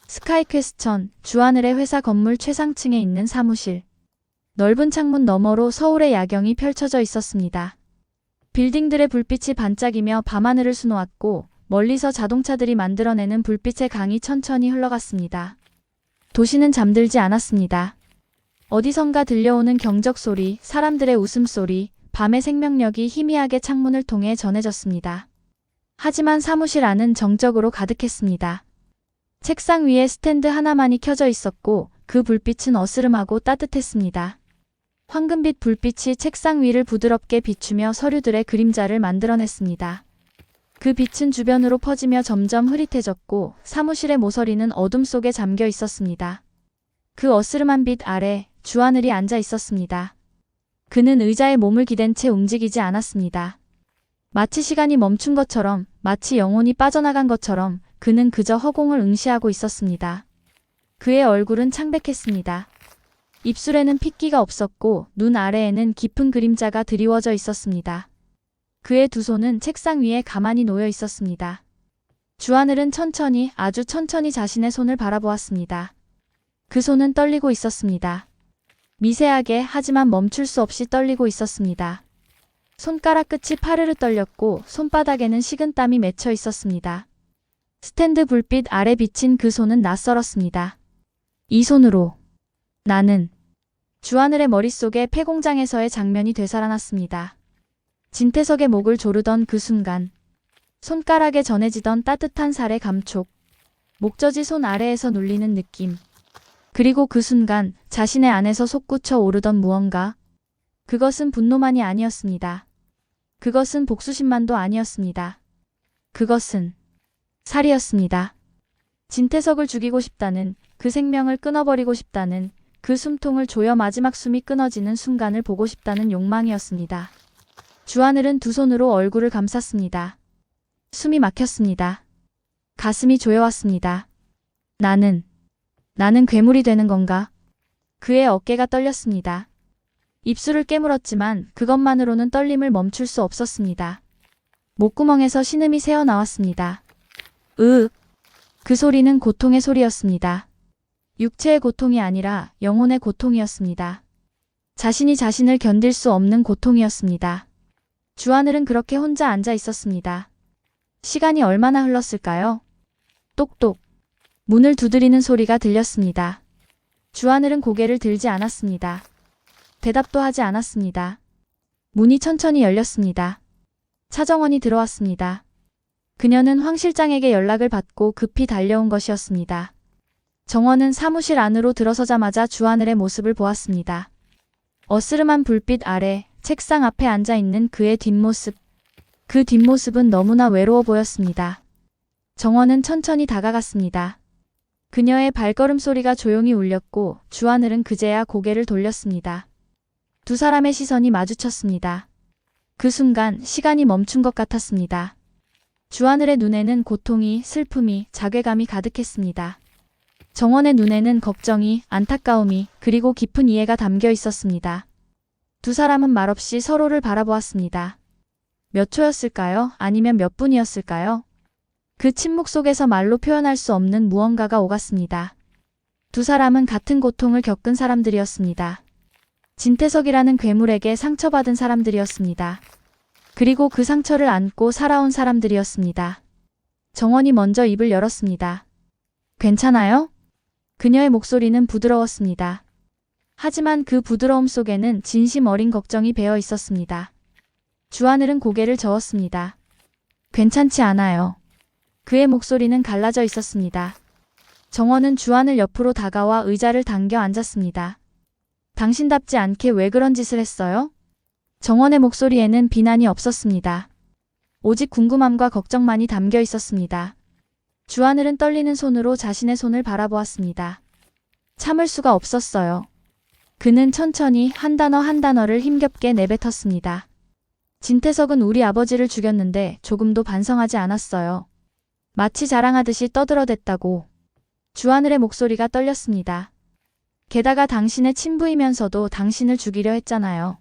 스카이퀘스천, 주하늘의 회사 건물 최상층에 있는 사무실. 넓은 창문 너머로 서울의 야경이 펼쳐져 있었습니다. 빌딩들의 불빛이 반짝이며 밤하늘을 수놓았고 멀리서 자동차들이 만들어내는 불빛의 강이 천천히 흘러갔습니다. 도시는 잠들지 않았습니다. 어디선가 들려오는 경적 소리, 사람들의 웃음소리, 밤의 생명력이 희미하게 창문을 통해 전해졌습니다. 하지만 사무실 안은 정적으로 가득했습니다. 책상 위에 스탠드 하나만이 켜져 있었고 그 불빛은 어스름하고 따뜻했습니다. 황금빛 불빛이 책상 위를 부드럽게 비추며 서류들의 그림자를 만들어냈습니다. 그 빛은 주변으로 퍼지며 점점 흐릿해졌고 사무실의 모서리는 어둠 속에 잠겨 있었습니다. 그 어스름한 빛 아래 주하늘이 앉아 있었습니다. 그는 의자에 몸을 기댄 채 움직이지 않았습니다. 마치 시간이 멈춘 것처럼, 마치 영혼이 빠져나간 것처럼 그는 그저 허공을 응시하고 있었습니다. 그의 얼굴은 창백했습니다. 입술에는 핏기가 없었고 눈 아래에는 깊은 그림자가 드리워져 있었습니다. 그의 두 손은 책상 위에 가만히 놓여 있었습니다. 주하늘은 천천히, 아주 천천히 자신의 손을 바라보았습니다. 그 손은 떨리고 있었습니다. 미세하게 하지만 멈출 수 없이 떨리고 있었습니다. 손가락 끝이 파르르 떨렸고 손바닥에는 식은땀이 맺혀 있었습니다. 스탠드 불빛 아래 비친 그 손은 낯설었습니다. 이 손으로 나는 주하늘의 머릿속에 폐공장에서의 장면이 되살아났습니다. 진태석의 목을 조르던 그 순간 손가락에 전해지던 따뜻한 살의 감촉, 목젖이 손 아래에서 눌리는 느낌, 그리고 그 순간 자신의 안에서 솟구쳐 오르던 무언가. 그것은 분노만이 아니었습니다. 그것은 복수심만도 아니었습니다. 그것은 살이었습니다. 진태석을 죽이고 싶다는, 그 생명을 끊어버리고 싶다는, 그 숨통을 조여 마지막 숨이 끊어지는 순간을 보고 싶다는 욕망이었습니다. 주하늘은 두 손으로 얼굴을 감쌌습니다. 숨이 막혔습니다. 가슴이 조여왔습니다. 나는 괴물이 되는 건가? 그의 어깨가 떨렸습니다. 입술을 깨물었지만 그것만으로는 떨림을 멈출 수 없었습니다. 목구멍에서 신음이 새어나왔습니다. 으윽. 그 소리는 고통의 소리였습니다. 육체의 고통이 아니라 영혼의 고통이었습니다. 자신이 자신을 견딜 수 없는 고통이었습니다. 주하늘은 그렇게 혼자 앉아 있었습니다. 시간이 얼마나 흘렀을까요? 똑똑. 문을 두드리는 소리가 들렸습니다. 주하늘은 고개를 들지 않았습니다. 대답도 하지 않았습니다. 문이 천천히 열렸습니다. 차정원이 들어왔습니다. 그녀는 황 실장에게 연락을 받고 급히 달려온 것이었습니다. 정원은 사무실 안으로 들어서자마자 주하늘의 모습을 보았습니다. 어스름한 불빛 아래 책상 앞에 앉아 있는 그의 뒷모습. 그 뒷모습은 너무나 외로워 보였습니다. 정원은 천천히 다가갔습니다. 그녀의 발걸음 소리가 조용히 울렸고 주하늘은 그제야 고개를 돌렸습니다. 두 사람의 시선이 마주쳤습니다. 그 순간 시간이 멈춘 것 같았습니다. 주하늘의 눈에는 고통이, 슬픔이, 자괴감이 가득했습니다. 정원의 눈에는 걱정이, 안타까움이, 그리고 깊은 이해가 담겨 있었습니다. 두 사람은 말없이 서로를 바라보았습니다. 몇 초였을까요? 아니면 몇 분이었을까요? 그 침묵 속에서 말로 표현할 수 없는 무언가가 오갔습니다. 두 사람은 같은 고통을 겪은 사람들이었습니다. 진태석이라는 괴물에게 상처받은 사람들이었습니다. 그리고 그 상처를 안고 살아온 사람들이었습니다. 정원이 먼저 입을 열었습니다. 괜찮아요? 그녀의 목소리는 부드러웠습니다. 하지만 그 부드러움 속에는 진심 어린 걱정이 배어 있었습니다. 주하늘은 고개를 저었습니다. 괜찮지 않아요. 그의 목소리는 갈라져 있었습니다. 정원은 주하늘 옆으로 다가와 의자를 당겨 앉았습니다. 당신답지 않게 왜 그런 짓을 했어요? 정원의 목소리에는 비난이 없었습니다. 오직 궁금함과 걱정만이 담겨 있었습니다. 주하늘은 떨리는 손으로 자신의 손을 바라보았습니다. 참을 수가 없었어요. 그는 천천히 한 단어 한 단어를 힘겹게 내뱉었습니다. 진태석은 우리 아버지를 죽였는데 조금도 반성하지 않았어요. 마치 자랑하듯이 떠들어댔다고. 주하늘의 목소리가 떨렸습니다. 게다가 당신의 친부이면서도 당신을 죽이려 했잖아요.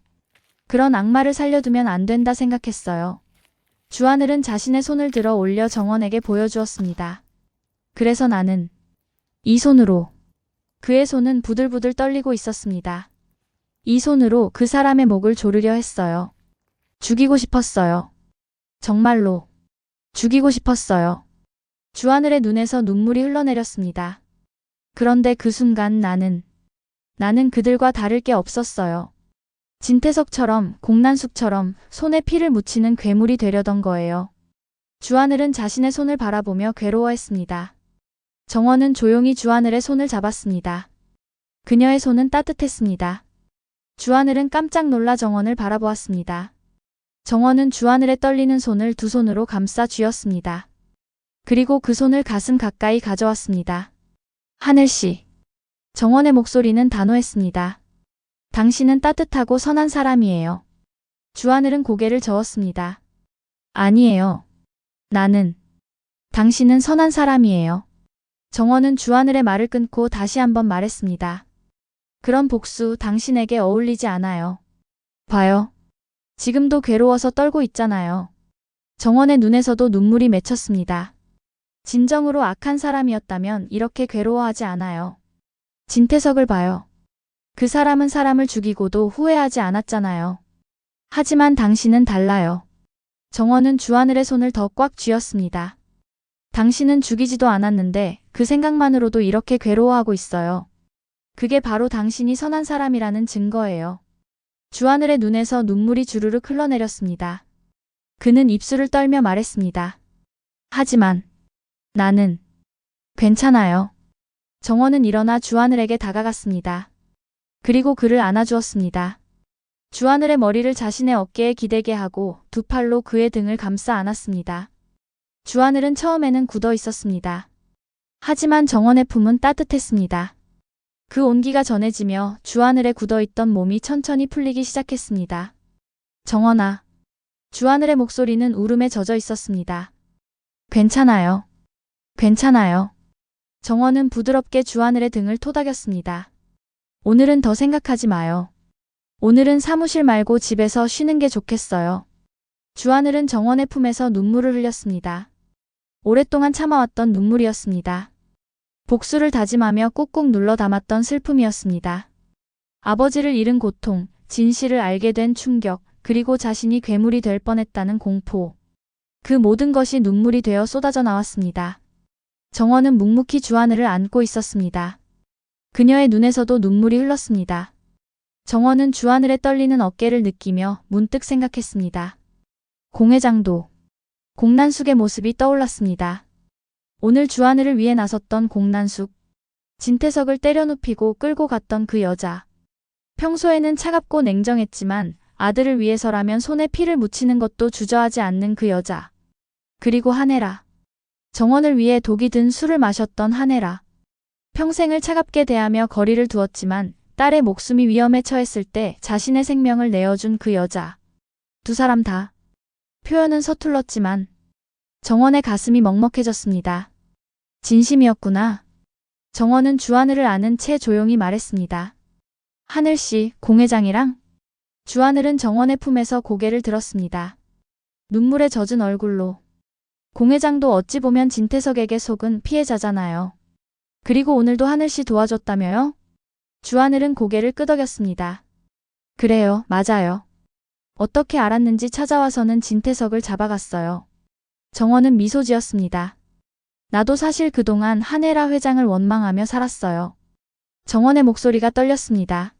그런 악마를 살려두면 안 된다 생각했어요. 주하늘은 자신의 손을 들어 올려 정원에게 보여주었습니다. 그래서 나는 이 손으로. 그의 손은 부들부들 떨리고 있었습니다. 이 손으로 그 사람의 목을 조르려 했어요. 죽이고 싶었어요. 정말로 죽이고 싶었어요. 주하늘의 눈에서 눈물이 흘러내렸습니다. 그런데 그 순간 나는 그들과 다를 게 없었어요. 진태석처럼 공난숙처럼 손에 피를 묻히는 괴물이 되려던 거예요. 주하늘은 자신의 손을 바라보며 괴로워했습니다. 정원은 조용히 주하늘의 손을 잡았습니다. 그녀의 손은 따뜻했습니다. 주하늘은 깜짝 놀라 정원을 바라보았습니다. 정원은 주하늘의 떨리는 손을 두 손으로 감싸 쥐었습니다. 그리고 그 손을 가슴 가까이 가져왔습니다. 하늘씨. 정원의 목소리는 단호했습니다. 당신은 따뜻하고 선한 사람이에요. 주하늘은 고개를 저었습니다. 아니에요. 당신은 선한 사람이에요. 정원은 주하늘의 말을 끊고 다시 한번 말했습니다. 그런 복수 당신에게 어울리지 않아요. 봐요. 지금도 괴로워서 떨고 있잖아요. 정원의 눈에서도 눈물이 맺혔습니다. 진정으로 악한 사람이었다면 이렇게 괴로워하지 않아요. 진태석을 봐요. 그 사람은 사람을 죽이고도 후회하지 않았잖아요. 하지만 당신은 달라요. 정원은 주하늘의 손을 더 꽉 쥐었습니다. 당신은 죽이지도 않았는데 그 생각만으로도 이렇게 괴로워하고 있어요. 그게 바로 당신이 선한 사람이라는 증거예요. 주하늘의 눈에서 눈물이 주르륵 흘러내렸습니다. 그는 입술을 떨며 말했습니다. 하지만 나는 괜찮아요. 정원은 일어나 주하늘에게 다가갔습니다. 그리고 그를 안아주었습니다. 주하늘의 머리를 자신의 어깨에 기대게 하고 두 팔로 그의 등을 감싸 안았습니다. 주하늘은 처음에는 굳어 있었습니다. 하지만 정원의 품은 따뜻했습니다. 그 온기가 전해지며 주하늘에 굳어있던 몸이 천천히 풀리기 시작했습니다. 정원아. 주하늘의 목소리는 울음에 젖어 있었습니다. 괜찮아요. 괜찮아요. 정원은 부드럽게 주하늘의 등을 토닥였습니다. 오늘은 더 생각하지 마요. 오늘은 사무실 말고 집에서 쉬는 게 좋겠어요. 주하늘은 정원의 품에서 눈물을 흘렸습니다. 오랫동안 참아왔던 눈물이었습니다. 복수를 다짐하며 꾹꾹 눌러 담았던 슬픔이었습니다. 아버지를 잃은 고통, 진실을 알게 된 충격, 그리고 자신이 괴물이 될 뻔했다는 공포. 그 모든 것이 눈물이 되어 쏟아져 나왔습니다. 정원은 묵묵히 주하늘을 안고 있었습니다. 그녀의 눈에서도 눈물이 흘렀습니다. 정원은 주하늘의 떨리는 어깨를 느끼며 문득 생각했습니다. 공 회장도. 공난숙의 모습이 떠올랐습니다. 오늘 주하늘을 위해 나섰던 공난숙. 진태석을 때려눕히고 끌고 갔던 그 여자. 평소에는 차갑고 냉정했지만 아들을 위해서라면 손에 피를 묻히는 것도 주저하지 않는 그 여자. 그리고 한혜라. 정원을 위해 독이 든 술을 마셨던 한혜라. 평생을 차갑게 대하며 거리를 두었지만 딸의 목숨이 위험에 처했을 때 자신의 생명을 내어준 그 여자. 두 사람 다. 표현은 서툴렀지만 정원의 가슴이 먹먹해졌습니다. 진심이었구나. 정원은 주하늘을 아는 채 조용히 말했습니다. 하늘씨, 공 회장이랑? 주하늘은 정원의 품에서 고개를 들었습니다. 눈물에 젖은 얼굴로. 공 회장도 어찌 보면 진태석에게 속은 피해자잖아요. 그리고 오늘도 하늘씨 도와줬다며요? 주하늘은 고개를 끄덕였습니다. 그래요, 맞아요. 어떻게 알았는지 찾아와서는 진태석을 잡아갔어요. 정원은 미소 지었습니다. 나도 사실 그동안 한혜라 회장을 원망하며 살았어요. 정원의 목소리가 떨렸습니다.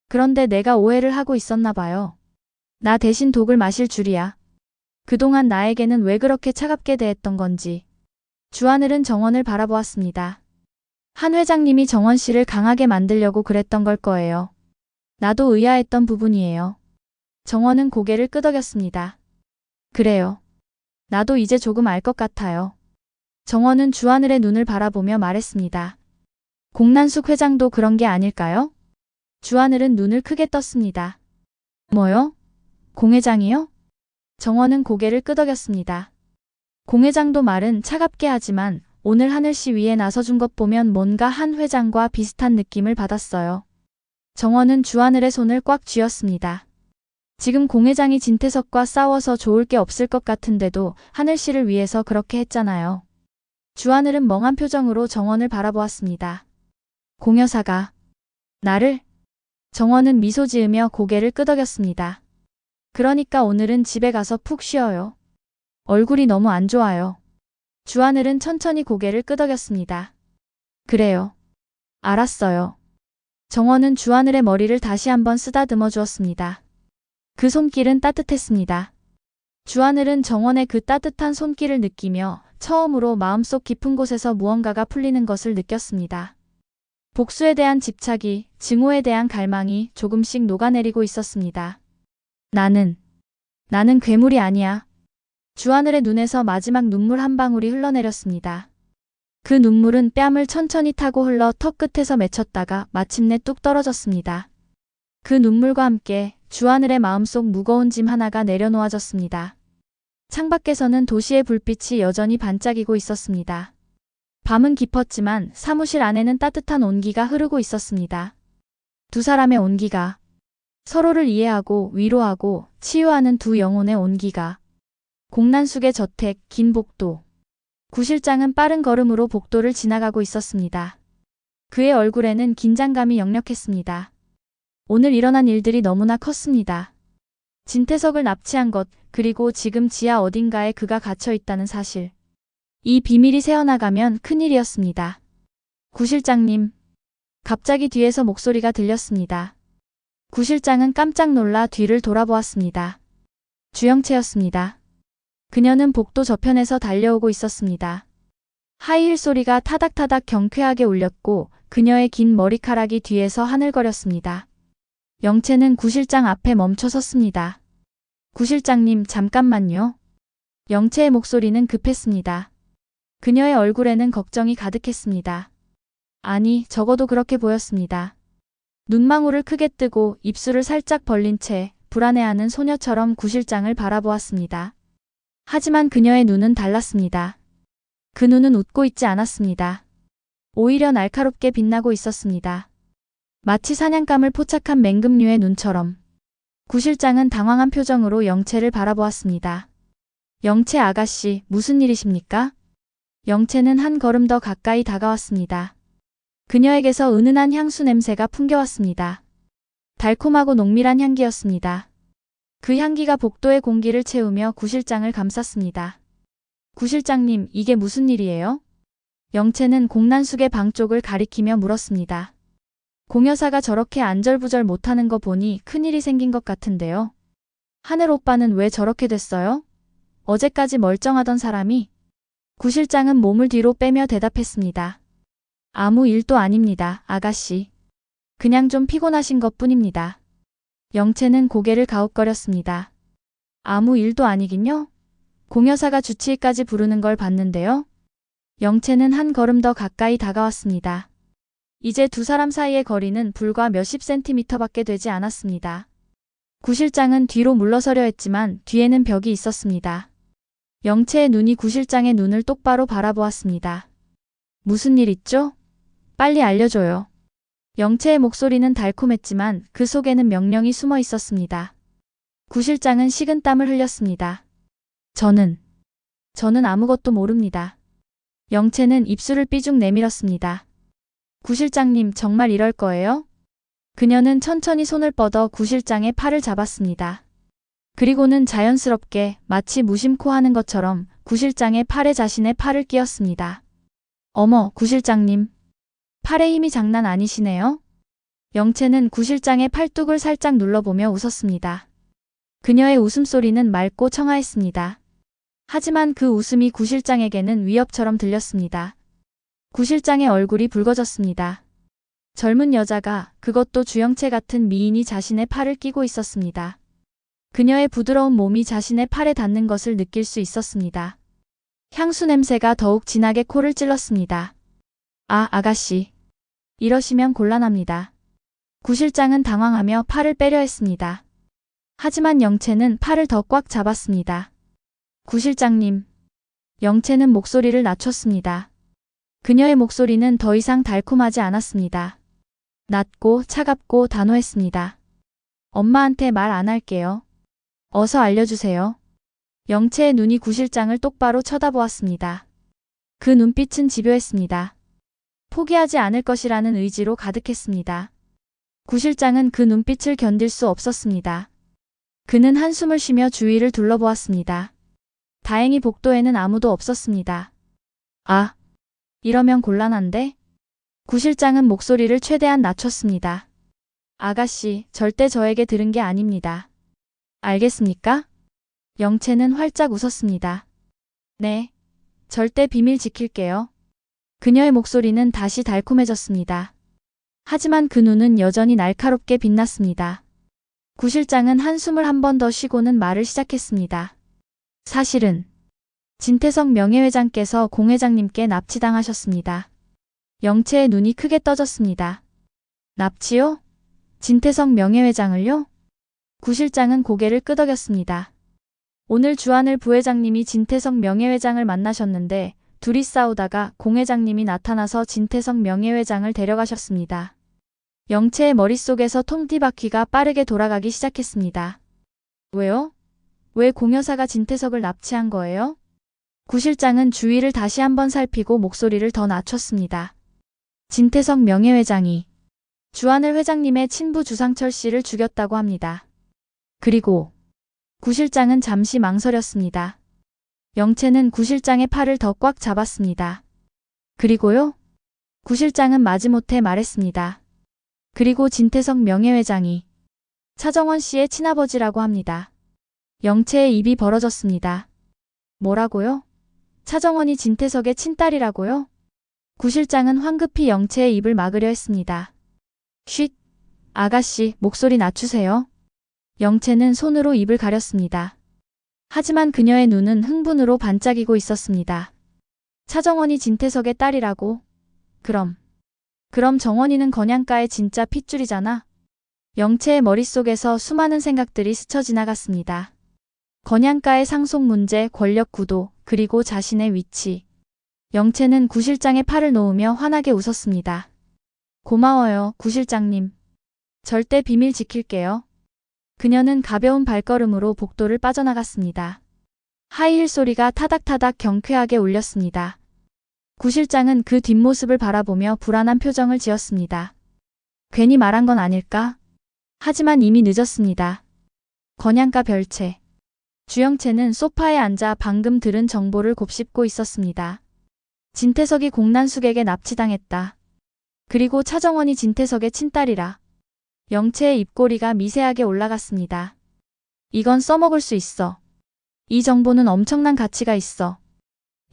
그런데 내가 오해를 하고 있었나 봐요. 나 대신 독을 마실 줄이야. 그동안 나에게는 왜 그렇게 차갑게 대했던 건지. 주하늘은 정원을 바라보았습니다. 한 회장님이 정원 씨를 강하게 만들려고 그랬던 걸 거예요. 나도 의아했던 부분이에요. 정원은 고개를 끄덕였습니다. 그래요. 나도 이제 조금 알 것 같아요. 정원은 주하늘의 눈을 바라보며 말했습니다. 공난숙 회장도 그런 게 아닐까요? 주하늘은 눈을 크게 떴습니다. 뭐요? 공 회장이요? 정원은 고개를 끄덕였습니다. 공 회장도 말은 차갑게 하지만 오늘 하늘시 위에 나서준 것 보면 뭔가 한 회장과 비슷한 느낌을 받았어요. 정원은 주하늘의 손을 꽉 쥐었습니다. 지금 공 회장이 진태석과 싸워서 좋을 게 없을 것 같은데도 하늘씨를 위해서 그렇게 했잖아요. 주하늘은 멍한 표정으로 정원을 바라보았습니다. 공 여사가 나를? 정원은 미소 지으며 고개를 끄덕였습니다. 그러니까 오늘은 집에 가서 푹 쉬어요. 얼굴이 너무 안 좋아요. 주하늘은 천천히 고개를 끄덕였습니다. 그래요. 알았어요. 정원은 주하늘의 머리를 다시 한번 쓰다듬어 주었습니다. 그 손길은 따뜻했습니다. 주하늘은 정원의 그 따뜻한 손길을 느끼며 처음으로 마음속 깊은 곳에서 무언가가 풀리는 것을 느꼈습니다. 복수에 대한 집착이, 증오에 대한 갈망이 조금씩 녹아내리고 있었습니다. 나는 괴물이 아니야. 주하늘의 눈에서 마지막 눈물 한 방울이 흘러내렸습니다. 그 눈물은 뺨을 천천히 타고 흘러 턱 끝에서 맺혔다가 마침내 뚝 떨어졌습니다. 그 눈물과 함께 주하늘의 마음속 무거운 짐 하나가 내려놓아졌습니다. 창밖에서는 도시의 불빛이 여전히 반짝이고 있었습니다. 밤은 깊었지만 사무실 안에는 따뜻한 온기가 흐르고 있었습니다. 두 사람의 온기가, 서로를 이해하고 위로하고 치유하는 두 영혼의 온기가. 공난숙의 저택, 긴 복도. 구 실장은 빠른 걸음으로 복도를 지나가고 있었습니다. 그의 얼굴에는 긴장감이 역력했습니다. 오늘 일어난 일들이 너무나 컸습니다. 진태석을 납치한 것, 그리고 지금 지하 어딘가에 그가 갇혀 있다는 사실. 이 비밀이 새어나가면 큰일이었습니다. 구 실장님. 갑자기 뒤에서 목소리가 들렸습니다. 구 실장은 깜짝 놀라 뒤를 돌아보았습니다. 주영채였습니다. 그녀는 복도 저편에서 달려오고 있었습니다. 하이힐 소리가 타닥타닥 경쾌하게 울렸고 그녀의 긴 머리카락이 뒤에서 하늘거렸습니다. 영채는 구 실장 앞에 멈춰 섰습니다. 구 실장님, 잠깐만요. 영채의 목소리는 급했습니다. 그녀의 얼굴에는 걱정이 가득했습니다. 아니, 적어도 그렇게 보였습니다. 눈망울을 크게 뜨고 입술을 살짝 벌린 채 불안해하는 소녀처럼 구 실장을 바라보았습니다. 하지만 그녀의 눈은 달랐습니다. 그 눈은 웃고 있지 않았습니다. 오히려 날카롭게 빛나고 있었습니다. 마치 사냥감을 포착한 맹금류의 눈처럼. 구 실장은 당황한 표정으로 영채를 바라보았습니다. 영채 아가씨, 무슨 일이십니까? 영채는 한 걸음 더 가까이 다가왔습니다. 그녀에게서 은은한 향수 냄새가 풍겨왔습니다. 달콤하고 농밀한 향기였습니다. 그 향기가 복도의 공기를 채우며 구 실장을 감쌌습니다. 구 실장님, 이게 무슨 일이에요? 영채는 공난숙의 방 쪽을 가리키며 물었습니다. 공 여사가 저렇게 안절부절 못하는 거 보니 큰일이 생긴 것 같은데요. 하늘 오빠는 왜 저렇게 됐어요? 어제까지 멀쩡하던 사람이. 구 실장은 몸을 뒤로 빼며 대답했습니다. 아무 일도 아닙니다, 아가씨. 그냥 좀 피곤하신 것뿐입니다. 영채는 고개를 가웃거렸습니다. 아무 일도 아니긴요? 공 여사가 주치의까지 부르는 걸 봤는데요. 영채는 한 걸음 더 가까이 다가왔습니다. 이제 두 사람 사이의 거리는 불과 몇십 센티미터밖에 되지 않았습니다. 구 실장은 뒤로 물러서려 했지만 뒤에는 벽이 있었습니다. 영채의 눈이 구 실장의 눈을 똑바로 바라보았습니다. 무슨 일 있죠? 빨리 알려줘요. 영채의 목소리는 달콤했지만 그 속에는 명령이 숨어 있었습니다. 구 실장은 식은땀을 흘렸습니다. 저는 아무것도 모릅니다. 영채는 입술을 삐죽 내밀었습니다. 구 실장님, 정말 이럴 거예요? 그녀는 천천히 손을 뻗어 구 실장의 팔을 잡았습니다. 그리고는 자연스럽게 마치 무심코 하는 것처럼 구 실장의 팔에 자신의 팔을 끼웠습니다. 어머, 구 실장님. 팔의 힘이 장난 아니시네요? 영채는 구 실장의 팔뚝을 살짝 눌러보며 웃었습니다. 그녀의 웃음소리는 맑고 청아했습니다. 하지만 그 웃음이 구 실장에게는 위협처럼 들렸습니다. 구 실장의 얼굴이 붉어졌습니다. 젊은 여자가, 그것도 주영채 같은 미인이 자신의 팔을 끼고 있었습니다. 그녀의 부드러운 몸이 자신의 팔에 닿는 것을 느낄 수 있었습니다. 향수 냄새가 더욱 진하게 코를 찔렀습니다. 아, 아가씨. 이러시면 곤란합니다. 구 실장은 당황하며 팔을 빼려 했습니다. 하지만 영채는 팔을 더 꽉 잡았습니다. 구 실장님. 영채는 목소리를 낮췄습니다. 그녀의 목소리는 더 이상 달콤하지 않았습니다. 낮고 차갑고 단호했습니다. 엄마한테 말 안 할게요. 어서 알려주세요. 영채의 눈이 구 실장을 똑바로 쳐다보았습니다. 그 눈빛은 집요했습니다. 포기하지 않을 것이라는 의지로 가득했습니다. 구 실장은 그 눈빛을 견딜 수 없었습니다. 그는 한숨을 쉬며 주위를 둘러보았습니다. 다행히 복도에는 아무도 없었습니다. 아, 이러면 곤란한데? 구 실장은 목소리를 최대한 낮췄습니다. 아가씨, 절대 저에게 들은 게 아닙니다. 알겠습니까? 영채는 활짝 웃었습니다. 네, 절대 비밀 지킬게요. 그녀의 목소리는 다시 달콤해졌습니다. 하지만 그 눈은 여전히 날카롭게 빛났습니다. 구 실장은 한숨을 한 번 더 쉬고는 말을 시작했습니다. 사실은 진태석 명예회장께서 공 회장님께 납치당하셨습니다. 영채의 눈이 크게 떠졌습니다. 납치요? 진태석 명예회장을요? 구 실장은 고개를 끄덕였습니다. 오늘 주한을 부회장님이 진태석 명예회장을 만나셨는데 둘이 싸우다가 공 회장님이 나타나서 진태석 명예회장을 데려가셨습니다. 영채의 머릿속에서 통뒤바퀴가 빠르게 돌아가기 시작했습니다. 왜요? 왜 공 여사가 진태석을 납치한 거예요? 구 실장은 주위를 다시 한번 살피고 목소리를 더 낮췄습니다. 진태석 명예회장이 주한을 회장님의 친부 주상철 씨를 죽였다고 합니다. 그리고 구 실장은 잠시 망설였습니다. 영채는 구 실장의 팔을 더 꽉 잡았습니다. 그리고요? 구 실장은 마지못해 말했습니다. 그리고 진태석 명예회장이 차정원 씨의 친아버지라고 합니다. 영채의 입이 벌어졌습니다. 뭐라고요? 차정원이 진태석의 친딸이라고요? 구 실장은 황급히 영채의 입을 막으려 했습니다. 쉿! 아가씨, 목소리 낮추세요. 영채는 손으로 입을 가렸습니다. 하지만 그녀의 눈은 흥분으로 반짝이고 있었습니다. 차정원이 진태석의 딸이라고? 그럼 정원이는 건양가의 진짜 핏줄이잖아. 영채의 머릿속에서 수많은 생각들이 스쳐 지나갔습니다. 건양가의 상속 문제, 권력 구도, 그리고 자신의 위치. 영채는 구 실장의 팔을 놓으며 환하게 웃었습니다. 고마워요, 구 실장님. 절대 비밀 지킬게요. 그녀는 가벼운 발걸음으로 복도를 빠져나갔습니다. 하이힐 소리가 타닥타닥 경쾌하게 울렸습니다. 구 실장은 그 뒷모습을 바라보며 불안한 표정을 지었습니다. 괜히 말한 건 아닐까? 하지만 이미 늦었습니다. 건양가 별채. 주영채는 소파에 앉아 방금 들은 정보를 곱씹고 있었습니다. 진태석이 공난숙에게 납치당했다. 그리고 차정원이 진태석의 친딸이라. 영채의 입꼬리가 미세하게 올라갔습니다. 이건 써먹을 수 있어. 이 정보는 엄청난 가치가 있어.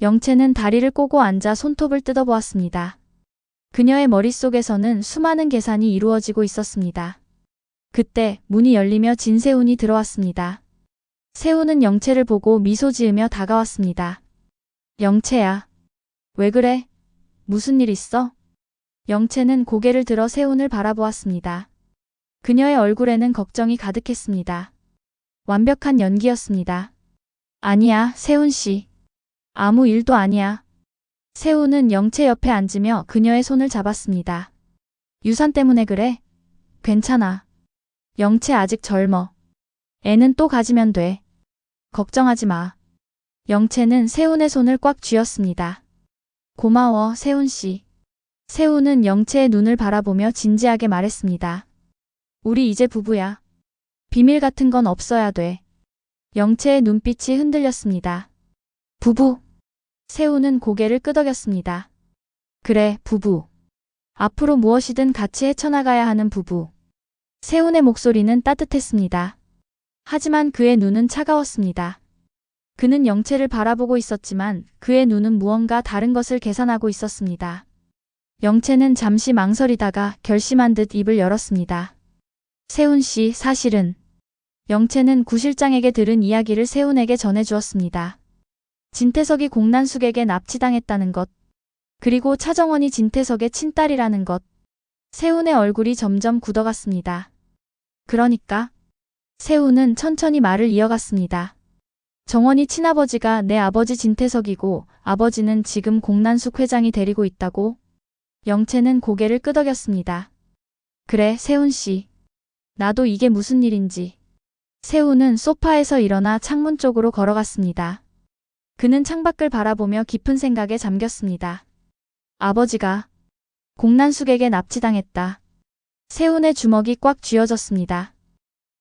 영채는 다리를 꼬고 앉아 손톱을 뜯어보았습니다. 그녀의 머릿속에서는 수많은 계산이 이루어지고 있었습니다. 그때 문이 열리며 진세훈이 들어왔습니다. 세훈은 영채를 보고 미소 지으며 다가왔습니다. 영채야. 왜 그래? 무슨 일 있어? 영채는 고개를 들어 세훈을 바라보았습니다. 그녀의 얼굴에는 걱정이 가득했습니다. 완벽한 연기였습니다. 아니야, 세훈 씨. 아무 일도 아니야. 세훈은 영채 옆에 앉으며 그녀의 손을 잡았습니다. 유산 때문에 그래? 괜찮아. 영채 아직 젊어. 애는 또 가지면 돼. 걱정하지 마. 영채는 세훈의 손을 꽉 쥐었습니다. 고마워, 세훈 씨. 세훈은 영채의 눈을 바라보며 진지하게 말했습니다. 우리 이제 부부야. 비밀 같은 건 없어야 돼. 영채의 눈빛이 흔들렸습니다. 부부. 세훈은 고개를 끄덕였습니다. 그래, 부부. 앞으로 무엇이든 같이 헤쳐나가야 하는 부부. 세훈의 목소리는 따뜻했습니다. 하지만 그의 눈은 차가웠습니다. 그는 영채를 바라보고 있었지만 그의 눈은 무언가 다른 것을 계산하고 있었습니다. 영채는 잠시 망설이다가 결심한 듯 입을 열었습니다. 세훈 씨, 사실은 영채는 구실장에게 들은 이야기를 세훈에게 전해주었습니다. 진태석이 공난숙에게 납치당했다는 것, 그리고 차정원이 진태석의 친딸이라는 것. 세훈의 얼굴이 점점 굳어갔습니다. 그러니까? 세훈은 천천히 말을 이어갔습니다. 정원이 친아버지가 내 아버지 진태석이고 아버지는 지금 공난숙 회장이 데리고 있다고? 영채는 고개를 끄덕였습니다. 그래, 세훈씨. 나도 이게 무슨 일인지. 세훈은 소파에서 일어나 창문 쪽으로 걸어갔습니다. 그는 창밖을 바라보며 깊은 생각에 잠겼습니다. 아버지가 공난숙에게 납치당했다. 세훈의 주먹이 꽉 쥐어졌습니다.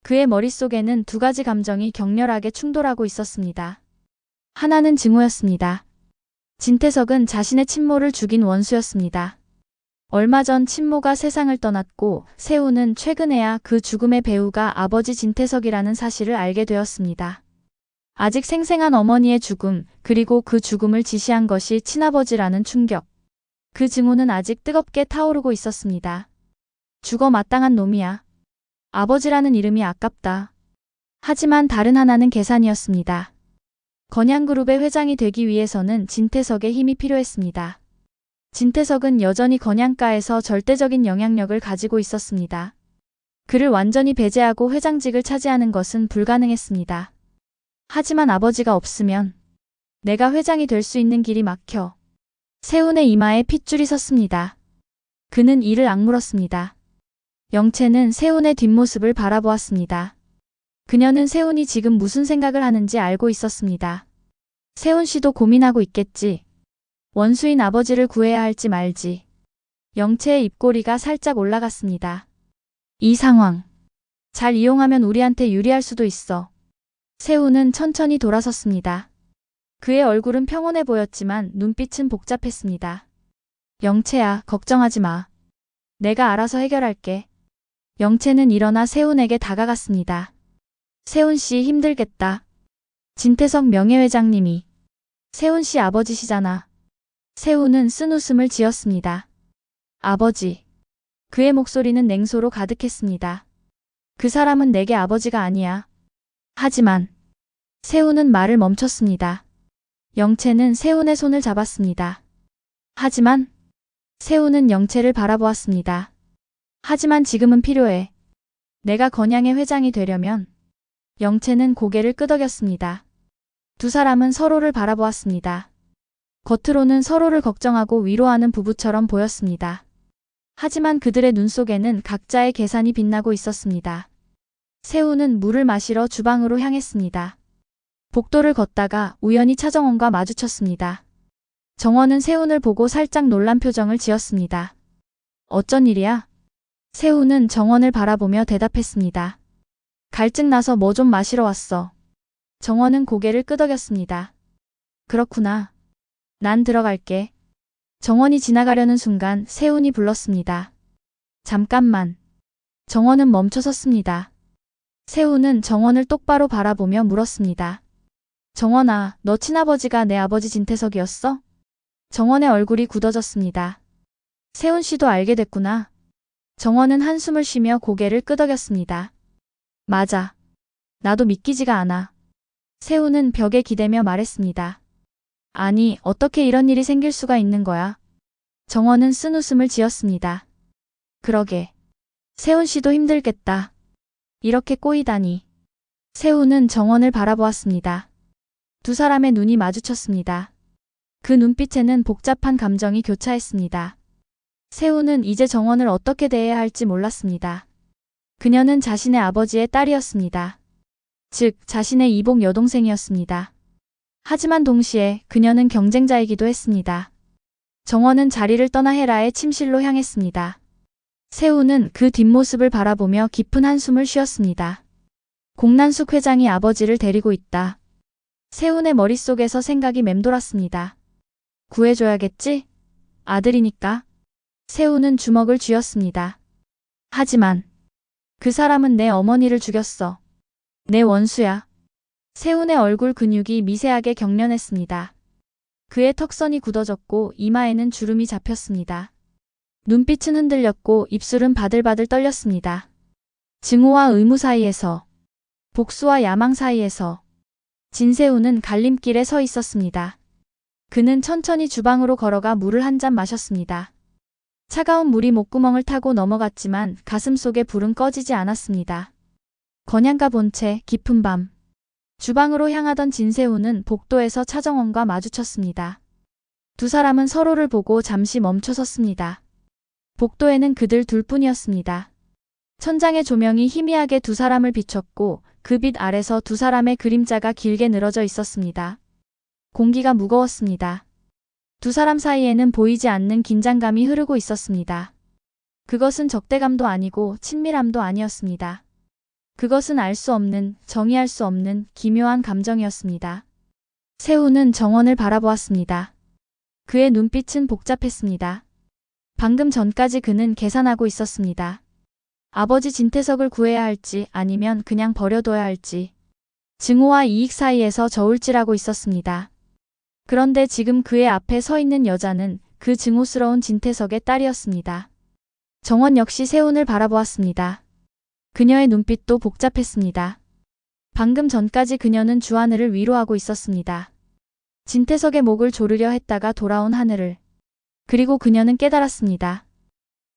그의 머릿속에는 두 가지 감정이 격렬하게 충돌하고 있었습니다. 하나는 증오였습니다. 진태석은 자신의 친모를 죽인 원수였습니다. 얼마 전 친모가 세상을 떠났고 세훈은 최근에야 그 죽음의 배우가 아버지 진태석이라는 사실을 알게 되었습니다. 아직 생생한 어머니의 죽음, 그리고 그 죽음을 지시한 것이 친아버지라는 충격. 그 증오는 아직 뜨겁게 타오르고 있었습니다. 죽어 마땅한 놈이야. 아버지라는 이름이 아깝다. 하지만 다른 하나는 계산이었습니다. 건양그룹의 회장이 되기 위해서는 진태석의 힘이 필요했습니다. 진태석은 여전히 건양가에서 절대적인 영향력을 가지고 있었습니다. 그를 완전히 배제하고 회장직을 차지하는 것은 불가능했습니다. 하지만 아버지가 없으면 내가 회장이 될 수 있는 길이 막혀. 세훈의 이마에 핏줄이 섰습니다. 그는 이를 악물었습니다. 영채는 세훈의 뒷모습을 바라보았습니다. 그녀는 세훈이 지금 무슨 생각을 하는지 알고 있었습니다. 세훈 씨도 고민하고 있겠지. 원수인 아버지를 구해야 할지 말지. 영채의 입꼬리가 살짝 올라갔습니다. 이 상황 잘 이용하면 우리한테 유리할 수도 있어. 세훈은 천천히 돌아섰습니다. 그의 얼굴은 평온해 보였지만 눈빛은 복잡했습니다. 영채야, 걱정하지 마. 내가 알아서 해결할게. 영채는 일어나 세훈에게 다가갔습니다. 세훈 씨 힘들겠다. 진태석 명예회장님이 세훈 씨 아버지시잖아. 세훈은 쓴웃음을 지었습니다. 아버지. 그의 목소리는 냉소로 가득했습니다. 그 사람은 내게 아버지가 아니야. 하지만 세훈은 말을 멈췄습니다. 영채는 세훈의 손을 잡았습니다. 하지만 세훈은 영채를 바라보았습니다. 하지만 지금은 필요해. 내가 건양의 회장이 되려면. 영채는 고개를 끄덕였습니다. 두 사람은 서로를 바라보았습니다. 겉으로는 서로를 걱정하고 위로하는 부부처럼 보였습니다. 하지만 그들의 눈 속에는 각자의 계산이 빛나고 있었습니다. 세훈은 물을 마시러 주방으로 향했습니다. 복도를 걷다가 우연히 차정원과 마주쳤습니다. 정원은 세훈을 보고 살짝 놀란 표정을 지었습니다. 어쩐 일이야? 세훈은 정원을 바라보며 대답했습니다. 갈증 나서 뭐 좀 마시러 왔어. 정원은 고개를 끄덕였습니다. 그렇구나. 난 들어갈게. 정원이 지나가려는 순간 세훈이 불렀습니다. 잠깐만. 정원은 멈춰섰습니다. 세훈은 정원을 똑바로 바라보며 물었습니다. 정원아, 너 친아버지가 내 아버지 진태석이었어? 정원의 얼굴이 굳어졌습니다. 세훈 씨도 알게 됐구나. 정원은 한숨을 쉬며 고개를 끄덕였습니다. 맞아. 나도 믿기지가 않아. 세훈은 벽에 기대며 말했습니다. 아니, 어떻게 이런 일이 생길 수가 있는 거야? 정원은 쓴웃음을 지었습니다. 그러게. 세훈 씨도 힘들겠다. 이렇게 꼬이다니. 세훈은 정원을 바라보았습니다. 두 사람의 눈이 마주쳤습니다. 그 눈빛에는 복잡한 감정이 교차했습니다. 세훈은 이제 정원을 어떻게 대해야 할지 몰랐습니다. 그녀는 자신의 아버지의 딸이었습니다. 즉, 자신의 이복 여동생이었습니다. 하지만 동시에 그녀는 경쟁자이기도 했습니다. 정원은 자리를 떠나 헤라의 침실로 향했습니다. 세훈은 그 뒷모습을 바라보며 깊은 한숨을 쉬었습니다. 공난숙 회장이 아버지를 데리고 있다. 세훈의 머릿속에서 생각이 맴돌았습니다. 구해줘야겠지? 아들이니까. 세훈은 주먹을 쥐었습니다. 하지만 그 사람은 내 어머니를 죽였어. 내 원수야. 세훈의 얼굴 근육이 미세하게 경련했습니다. 그의 턱선이 굳어졌고 이마에는 주름이 잡혔습니다. 눈빛은 흔들렸고 입술은 바들바들 떨렸습니다. 증오와 의무 사이에서 복수와 야망 사이에서 진세훈은 갈림길에 서 있었습니다. 그는 천천히 주방으로 걸어가 물을 한 잔 마셨습니다. 차가운 물이 목구멍을 타고 넘어갔지만 가슴속의 불은 꺼지지 않았습니다. 건양가 본체 깊은 밤. 주방으로 향하던 진세훈은 복도에서 차정원과 마주쳤습니다. 두 사람은 서로를 보고 잠시 멈춰 섰습니다. 복도에는 그들 둘뿐이었습니다. 천장의 조명이 희미하게 두 사람을 비췄고 그 빛 아래서 두 사람의 그림자가 길게 늘어져 있었습니다. 공기가 무거웠습니다. 두 사람 사이에는 보이지 않는 긴장감이 흐르고 있었습니다. 그것은 적대감도 아니고 친밀함도 아니었습니다. 그것은 알 수 없는, 정의할 수 없는 기묘한 감정이었습니다. 세훈은 정원을 바라보았습니다. 그의 눈빛은 복잡했습니다. 방금 전까지 그는 계산하고 있었습니다. 아버지 진태석을 구해야 할지 아니면 그냥 버려둬야 할지. 증오와 이익 사이에서 저울질하고 있었습니다. 그런데 지금 그의 앞에 서 있는 여자는 그 증오스러운 진태석의 딸이었습니다. 정원 역시 세훈을 바라보았습니다. 그녀의 눈빛도 복잡했습니다. 방금 전까지 그녀는 주하늘을 위로하고 있었습니다. 진태석의 목을 조르려 했다가 돌아온 하늘을. 그리고 그녀는 깨달았습니다.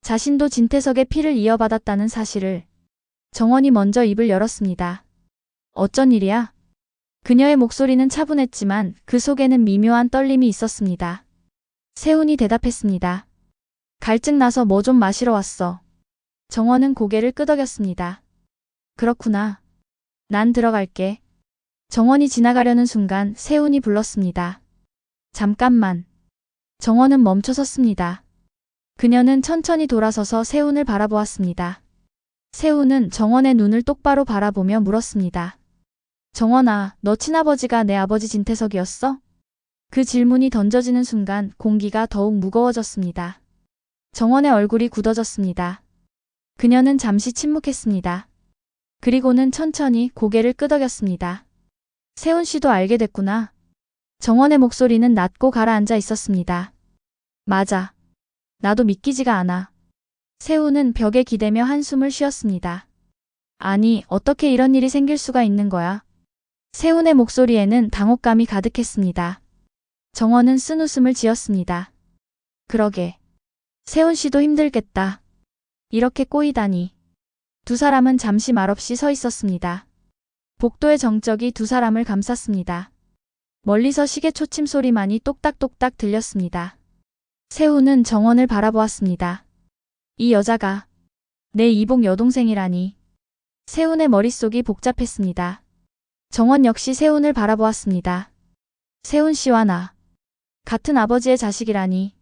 자신도 진태석의 피를 이어받았다는 사실을. 정원이 먼저 입을 열었습니다. 어쩐 일이야? 그녀의 목소리는 차분했지만 그 속에는 미묘한 떨림이 있었습니다. 세훈이 대답했습니다. 갈증 나서 뭐 좀 마시러 왔어. 정원은 고개를 끄덕였습니다. 그렇구나. 난 들어갈게. 정원이 지나가려는 순간 세훈이 불렀습니다. 잠깐만. 정원은 멈춰 섰습니다. 그녀는 천천히 돌아서서 세훈을 바라보았습니다. 세훈은 정원의 눈을 똑바로 바라보며 물었습니다. 정원아, 너 친아버지가 내 아버지 진태석이었어? 그 질문이 던져지는 순간 공기가 더욱 무거워졌습니다. 정원의 얼굴이 굳어졌습니다. 그녀는 잠시 침묵했습니다. 그리고는 천천히 고개를 끄덕였습니다. 세훈 씨도 알게 됐구나. 정원의 목소리는 낮고 가라앉아 있었습니다. 맞아. 나도 믿기지가 않아. 세훈은 벽에 기대며 한숨을 쉬었습니다. 아니, 어떻게 이런 일이 생길 수가 있는 거야? 세훈의 목소리에는 당혹감이 가득했습니다. 정원은 쓴웃음을 지었습니다. 그러게. 세훈 씨도 힘들겠다. 이렇게 꼬이다니. 두 사람은 잠시 말없이 서 있었습니다. 복도의 정적이 두 사람을 감쌌습니다. 멀리서 시계 초침 소리만이 똑딱똑딱 들렸습니다. 세훈은 정원을 바라보았습니다. 이 여자가 내 이복 여동생이라니. 세훈의 머릿속이 복잡했습니다. 정원 역시 세훈을 바라보았습니다. 세훈 씨와 나. 같은 아버지의 자식이라니.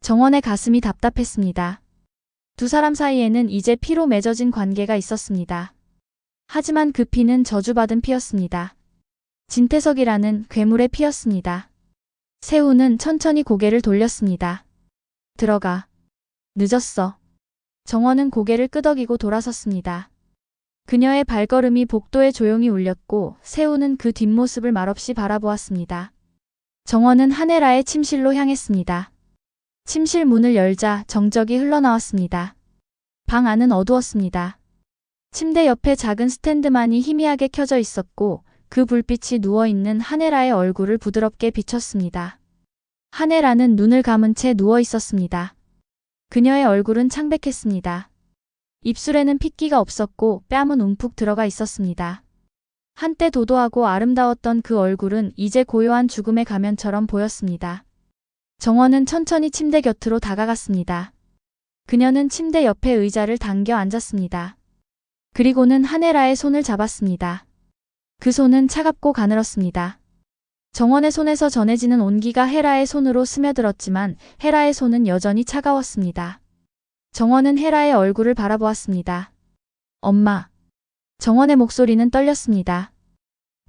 정원의 가슴이 답답했습니다. 두 사람 사이에는 이제 피로 맺어진 관계가 있었습니다. 하지만 그 피는 저주받은 피였습니다. 진태석이라는 괴물의 피였습니다. 세훈은 천천히 고개를 돌렸습니다. 들어가. 늦었어. 정원은 고개를 끄덕이고 돌아섰습니다. 그녀의 발걸음이 복도에 조용히 울렸고 세훈은 그 뒷모습을 말없이 바라보았습니다. 정원은 하네라의 침실로 향했습니다. 침실 문을 열자 정적이 흘러나왔습니다. 방 안은 어두웠습니다. 침대 옆에 작은 스탠드만이 희미하게 켜져 있었고 그 불빛이 누워있는 하네라의 얼굴을 부드럽게 비췄습니다. 하네라는 눈을 감은 채 누워 있었습니다. 그녀의 얼굴은 창백했습니다. 입술에는 핏기가 없었고 뺨은 움푹 들어가 있었습니다. 한때 도도하고 아름다웠던 그 얼굴은 이제 고요한 죽음의 가면처럼 보였습니다. 정원은 천천히 침대 곁으로 다가갔습니다. 그녀는 침대 옆에 의자를 당겨 앉았습니다. 그리고는 하네라의 손을 잡았습니다. 그 손은 차갑고 가늘었습니다. 정원의 손에서 전해지는 온기가 헤라의 손으로 스며들었지만 헤라의 손은 여전히 차가웠습니다. 정원은 헤라의 얼굴을 바라보았습니다. 엄마. 정원의 목소리는 떨렸습니다.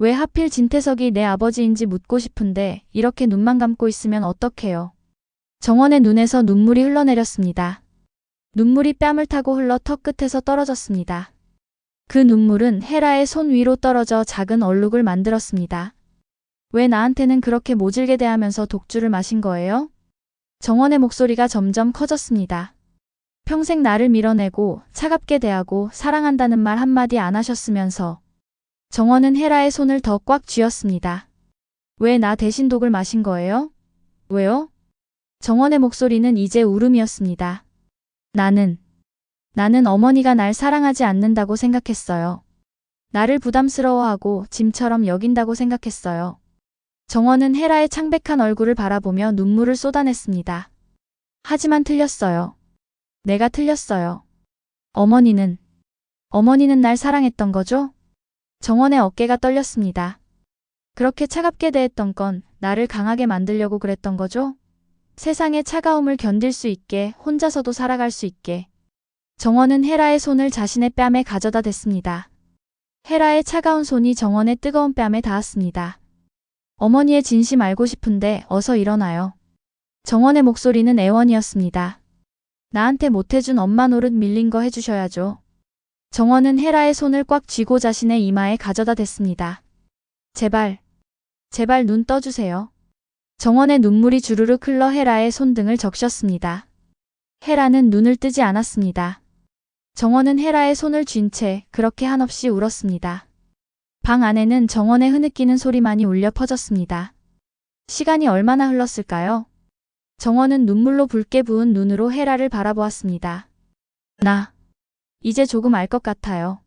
왜 하필 진태석이 내 아버지인지 묻고 싶은데 이렇게 눈만 감고 있으면 어떡해요? 정원의 눈에서 눈물이 흘러내렸습니다. 눈물이 뺨을 타고 흘러 턱 끝에서 떨어졌습니다. 그 눈물은 헤라의 손 위로 떨어져 작은 얼룩을 만들었습니다. 왜 나한테는 그렇게 모질게 대하면서 독주를 마신 거예요? 정원의 목소리가 점점 커졌습니다. 평생 나를 밀어내고 차갑게 대하고 사랑한다는 말 한마디 안 하셨으면서 정원은 헤라의 손을 더 꽉 쥐었습니다. 왜 나 대신 독을 마신 거예요? 왜요? 정원의 목소리는 이제 울음이었습니다. 나는 어머니가 날 사랑하지 않는다고 생각했어요. 나를 부담스러워하고 짐처럼 여긴다고 생각했어요. 정원은 헤라의 창백한 얼굴을 바라보며 눈물을 쏟아냈습니다. 하지만 틀렸어요. 내가 틀렸어요. 어머니는 날 사랑했던 거죠? 정원의 어깨가 떨렸습니다. 그렇게 차갑게 대했던 건 나를 강하게 만들려고 그랬던 거죠? 세상의 차가움을 견딜 수 있게, 혼자서도 살아갈 수 있게. 정원은 헤라의 손을 자신의 뺨에 가져다 댔습니다. 헤라의 차가운 손이 정원의 뜨거운 뺨에 닿았습니다. 어머니의 진심 알고 싶은데 어서 일어나요. 정원의 목소리는 애원이었습니다. 나한테 못해준 엄마 노릇 밀린 거 해주셔야죠. 정원은 헤라의 손을 꽉 쥐고 자신의 이마에 가져다 댔습니다. 제발 눈 떠주세요. 정원의 눈물이 주르륵 흘러 헤라의 손등을 적셨습니다. 헤라는 눈을 뜨지 않았습니다. 정원은 헤라의 손을 쥔 채 그렇게 한없이 울었습니다. 방 안에는 정원의 흐느끼는 소리만이 울려 퍼졌습니다. 시간이 얼마나 흘렀을까요? 정원은 눈물로 붉게 부은 눈으로 헤라를 바라보았습니다. 나 이제 조금 알 것 같아요.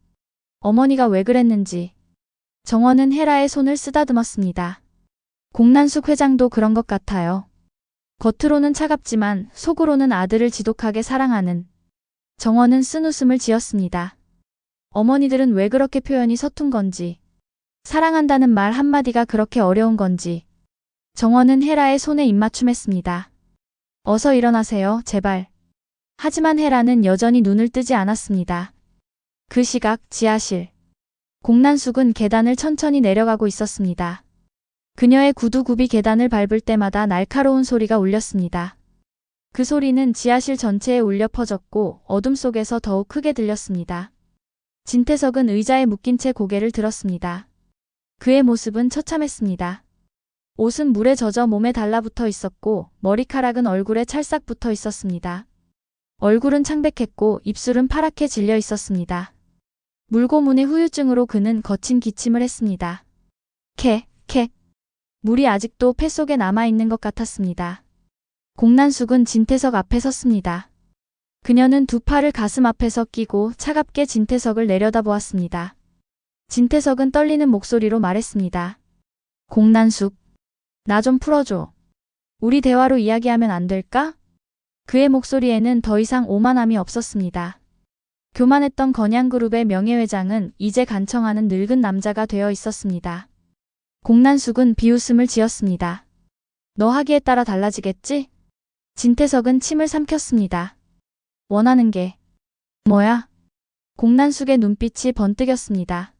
어머니가 왜 그랬는지. 정원은 헤라의 손을 쓰다듬었습니다. 공난숙 회장도 그런 것 같아요. 겉으로는 차갑지만 속으로는 아들을 지독하게 사랑하는. 정원은 쓴웃음을 지었습니다. 어머니들은 왜 그렇게 표현이 서툰 건지. 사랑한다는 말 한마디가 그렇게 어려운 건지. 정원은 헤라의 손에 입맞춤했습니다. 어서 일어나세요, 제발. 하지만 헤라는 여전히 눈을 뜨지 않았습니다. 그 시각 지하실. 공난숙은 계단을 천천히 내려가고 있었습니다. 그녀의 구두굽이 계단을 밟을 때마다 날카로운 소리가 울렸습니다. 그 소리는 지하실 전체에 울려 퍼졌고 어둠 속에서 더욱 크게 들렸습니다. 진태석은 의자에 묶인 채 고개를 들었습니다. 그의 모습은 처참했습니다. 옷은 물에 젖어 몸에 달라붙어 있었고 머리카락은 얼굴에 찰싹 붙어 있었습니다. 얼굴은 창백했고 입술은 파랗게 질려 있었습니다. 물고문의 후유증으로 그는 거친 기침을 했습니다. 캣. 물이 아직도 폐 속에 남아있는 것 같았습니다. 공난숙은 진태석 앞에 섰습니다. 그녀는 두 팔을 가슴 앞에서 끼고 차갑게 진태석을 내려다보았습니다. 진태석은 떨리는 목소리로 말했습니다. 공난숙, 나 좀 풀어줘. 우리 대화로 이야기하면 안 될까? 그의 목소리에는 더 이상 오만함이 없었습니다. 교만했던 건양그룹의 명예회장은 이제 간청하는 늙은 남자가 되어 있었습니다. 공난숙은 비웃음을 지었습니다. 너 하기에 따라 달라지겠지? 진태석은 침을 삼켰습니다. 원하는 게 뭐야? 공난숙의 눈빛이 번뜩였습니다.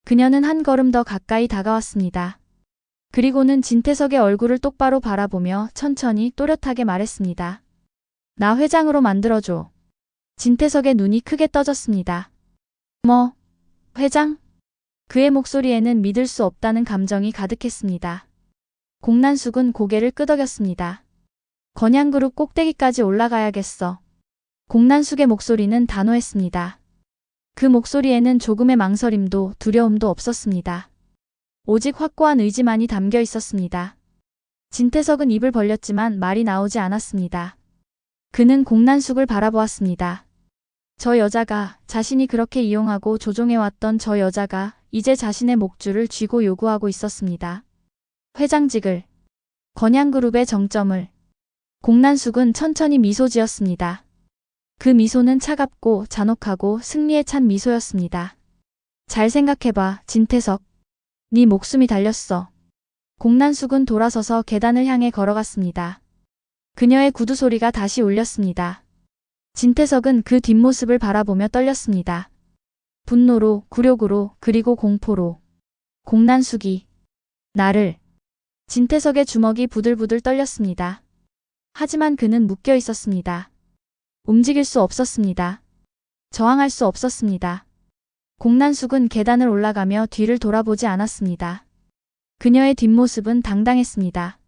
그녀는 한 걸음 더 가까이 다가왔습니다. 그리고는 진태석의 얼굴을 똑바로 바라보며 천천히 또렷하게 말했습니다. 나 회장으로 만들어줘. 진태석의 눈이 크게 떠졌습니다. 뭐? 회장? 그의 목소리에는 믿을 수 없다는 감정이 가득했습니다. 공난숙은 고개를 끄덕였습니다. 건양그룹 꼭대기까지 올라가야겠어. 공난숙의 목소리는 단호했습니다. 그 목소리에는 조금의 망설임도 두려움도 없었습니다. 오직 확고한 의지만이 담겨 있었습니다. 진태석은 입을 벌렸지만 말이 나오지 않았습니다. 그는 공난숙을 바라보았습니다. 저 여자가, 자신이 그렇게 이용하고 조종해왔던 저 여자가 이제 자신의 목줄을 쥐고 요구하고 있었습니다. 회장직을, 건양그룹의 정점을. 공난숙은 천천히 미소 지었습니다. 그 미소는 차갑고 잔혹하고 승리에 찬 미소였습니다. 잘 생각해봐, 진태석. 네 목숨이 달렸어. 공난숙은 돌아서서 계단을 향해 걸어갔습니다. 그녀의 구두 소리가 다시 울렸습니다. 진태석은 그 뒷모습을 바라보며 떨렸습니다. 분노로, 굴욕으로, 그리고 공포로. 공난숙이 나를. 진태석의 주먹이 부들부들 떨렸습니다. 하지만 그는 묶여 있었습니다. 움직일 수 없었습니다. 저항할 수 없었습니다. 공난숙은 계단을 올라가며 뒤를 돌아보지 않았습니다. 그녀의 뒷모습은 당당했습니다.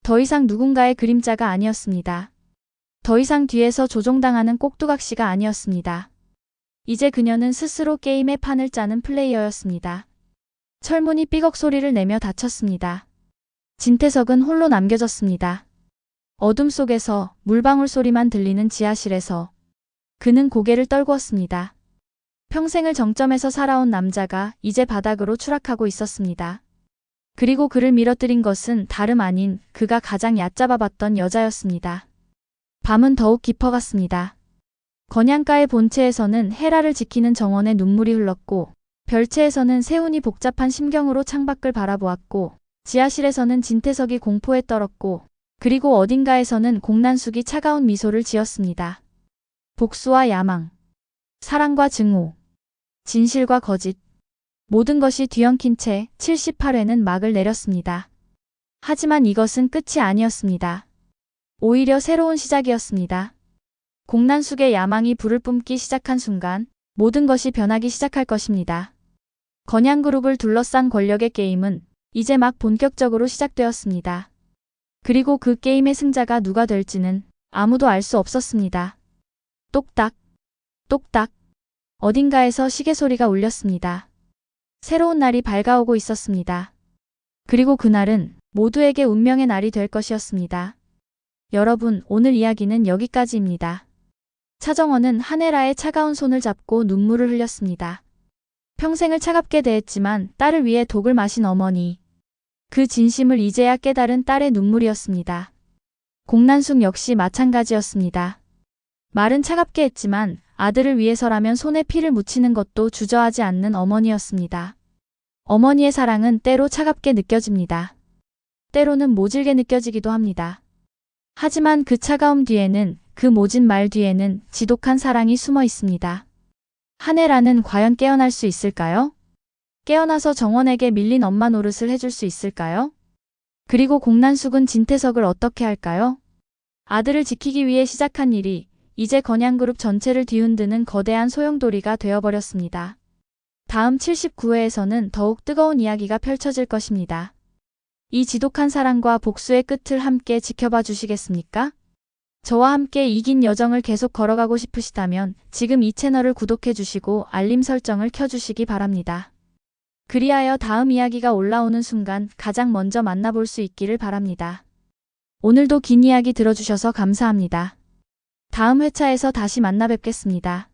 더 이상 누군가의 그림자가 아니었습니다. 더 이상 뒤에서 조종당하는 꼭두각시가 아니었습니다. 이제 그녀는 스스로 게임의 판을 짜는 플레이어였습니다. 철문이 삐걱 소리를 내며 닫혔습니다. 진태석은 홀로 남겨졌습니다. 어둠 속에서 물방울 소리만 들리는 지하실에서 그는 고개를 떨구었습니다. 평생을 정점에서 살아온 남자가 이제 바닥으로 추락하고 있었습니다. 그리고 그를 밀어뜨린 것은 다름 아닌 그가 가장 얕잡아봤던 여자였습니다. 밤은 더욱 깊어갔습니다. 건양가의 본체에서는 헤라를 지키는 정원의 눈물이 흘렀고, 별체에서는 세훈이 복잡한 심경으로 창밖을 바라보았고, 지하실에서는 진태석이 공포에 떨었고, 그리고 어딘가에서는 공난숙이 차가운 미소를 지었습니다. 복수와 야망, 사랑과 증오, 진실과 거짓, 모든 것이 뒤엉킨 채 78회는 막을 내렸습니다. 하지만 이것은 끝이 아니었습니다. 오히려 새로운 시작이었습니다. 공난숙의 야망이 불을 뿜기 시작한 순간 모든 것이 변하기 시작할 것입니다. 건양그룹을 둘러싼 권력의 게임은 이제 막 본격적으로 시작되었습니다. 그리고 그 게임의 승자가 누가 될지는 아무도 알 수 없었습니다. 똑딱, 똑딱, 어딘가에서 시계 소리가 울렸습니다. 새로운 날이 밝아오고 있었습니다. 그리고 그날은 모두에게 운명의 날이 될 것이었습니다. 여러분, 오늘 이야기는 여기까지입니다. 차정원은 한혜라의 차가운 손을 잡고 눈물을 흘렸습니다. 평생을 차갑게 대했지만 딸을 위해 독을 마신 어머니. 그 진심을 이제야 깨달은 딸의 눈물이었습니다. 공난숙 역시 마찬가지였습니다. 말은 차갑게 했지만 아들을 위해서라면 손에 피를 묻히는 것도 주저하지 않는 어머니였습니다. 어머니의 사랑은 때로 차갑게 느껴집니다. 때로는 모질게 느껴지기도 합니다. 하지만 그 차가움 뒤에는, 그 모진 말 뒤에는 지독한 사랑이 숨어 있습니다. 한혜라는 과연 깨어날 수 있을까요? 깨어나서 정원에게 밀린 엄마 노릇을 해줄 수 있을까요? 그리고 공난숙은 진태석을 어떻게 할까요? 아들을 지키기 위해 시작한 일이 이제 건양그룹 전체를 뒤흔드는 거대한 소용돌이가 되어버렸습니다. 다음 79회에서는 더욱 뜨거운 이야기가 펼쳐질 것입니다. 이 지독한 사랑과 복수의 끝을 함께 지켜봐 주시겠습니까? 저와 함께 이긴 여정을 계속 걸어가고 싶으시다면 지금 이 채널을 구독해 주시고 알림 설정을 켜주시기 바랍니다. 그리하여 다음 이야기가 올라오는 순간 가장 먼저 만나볼 수 있기를 바랍니다. 오늘도 긴 이야기 들어주셔서 감사합니다. 다음 회차에서 다시 만나 뵙겠습니다.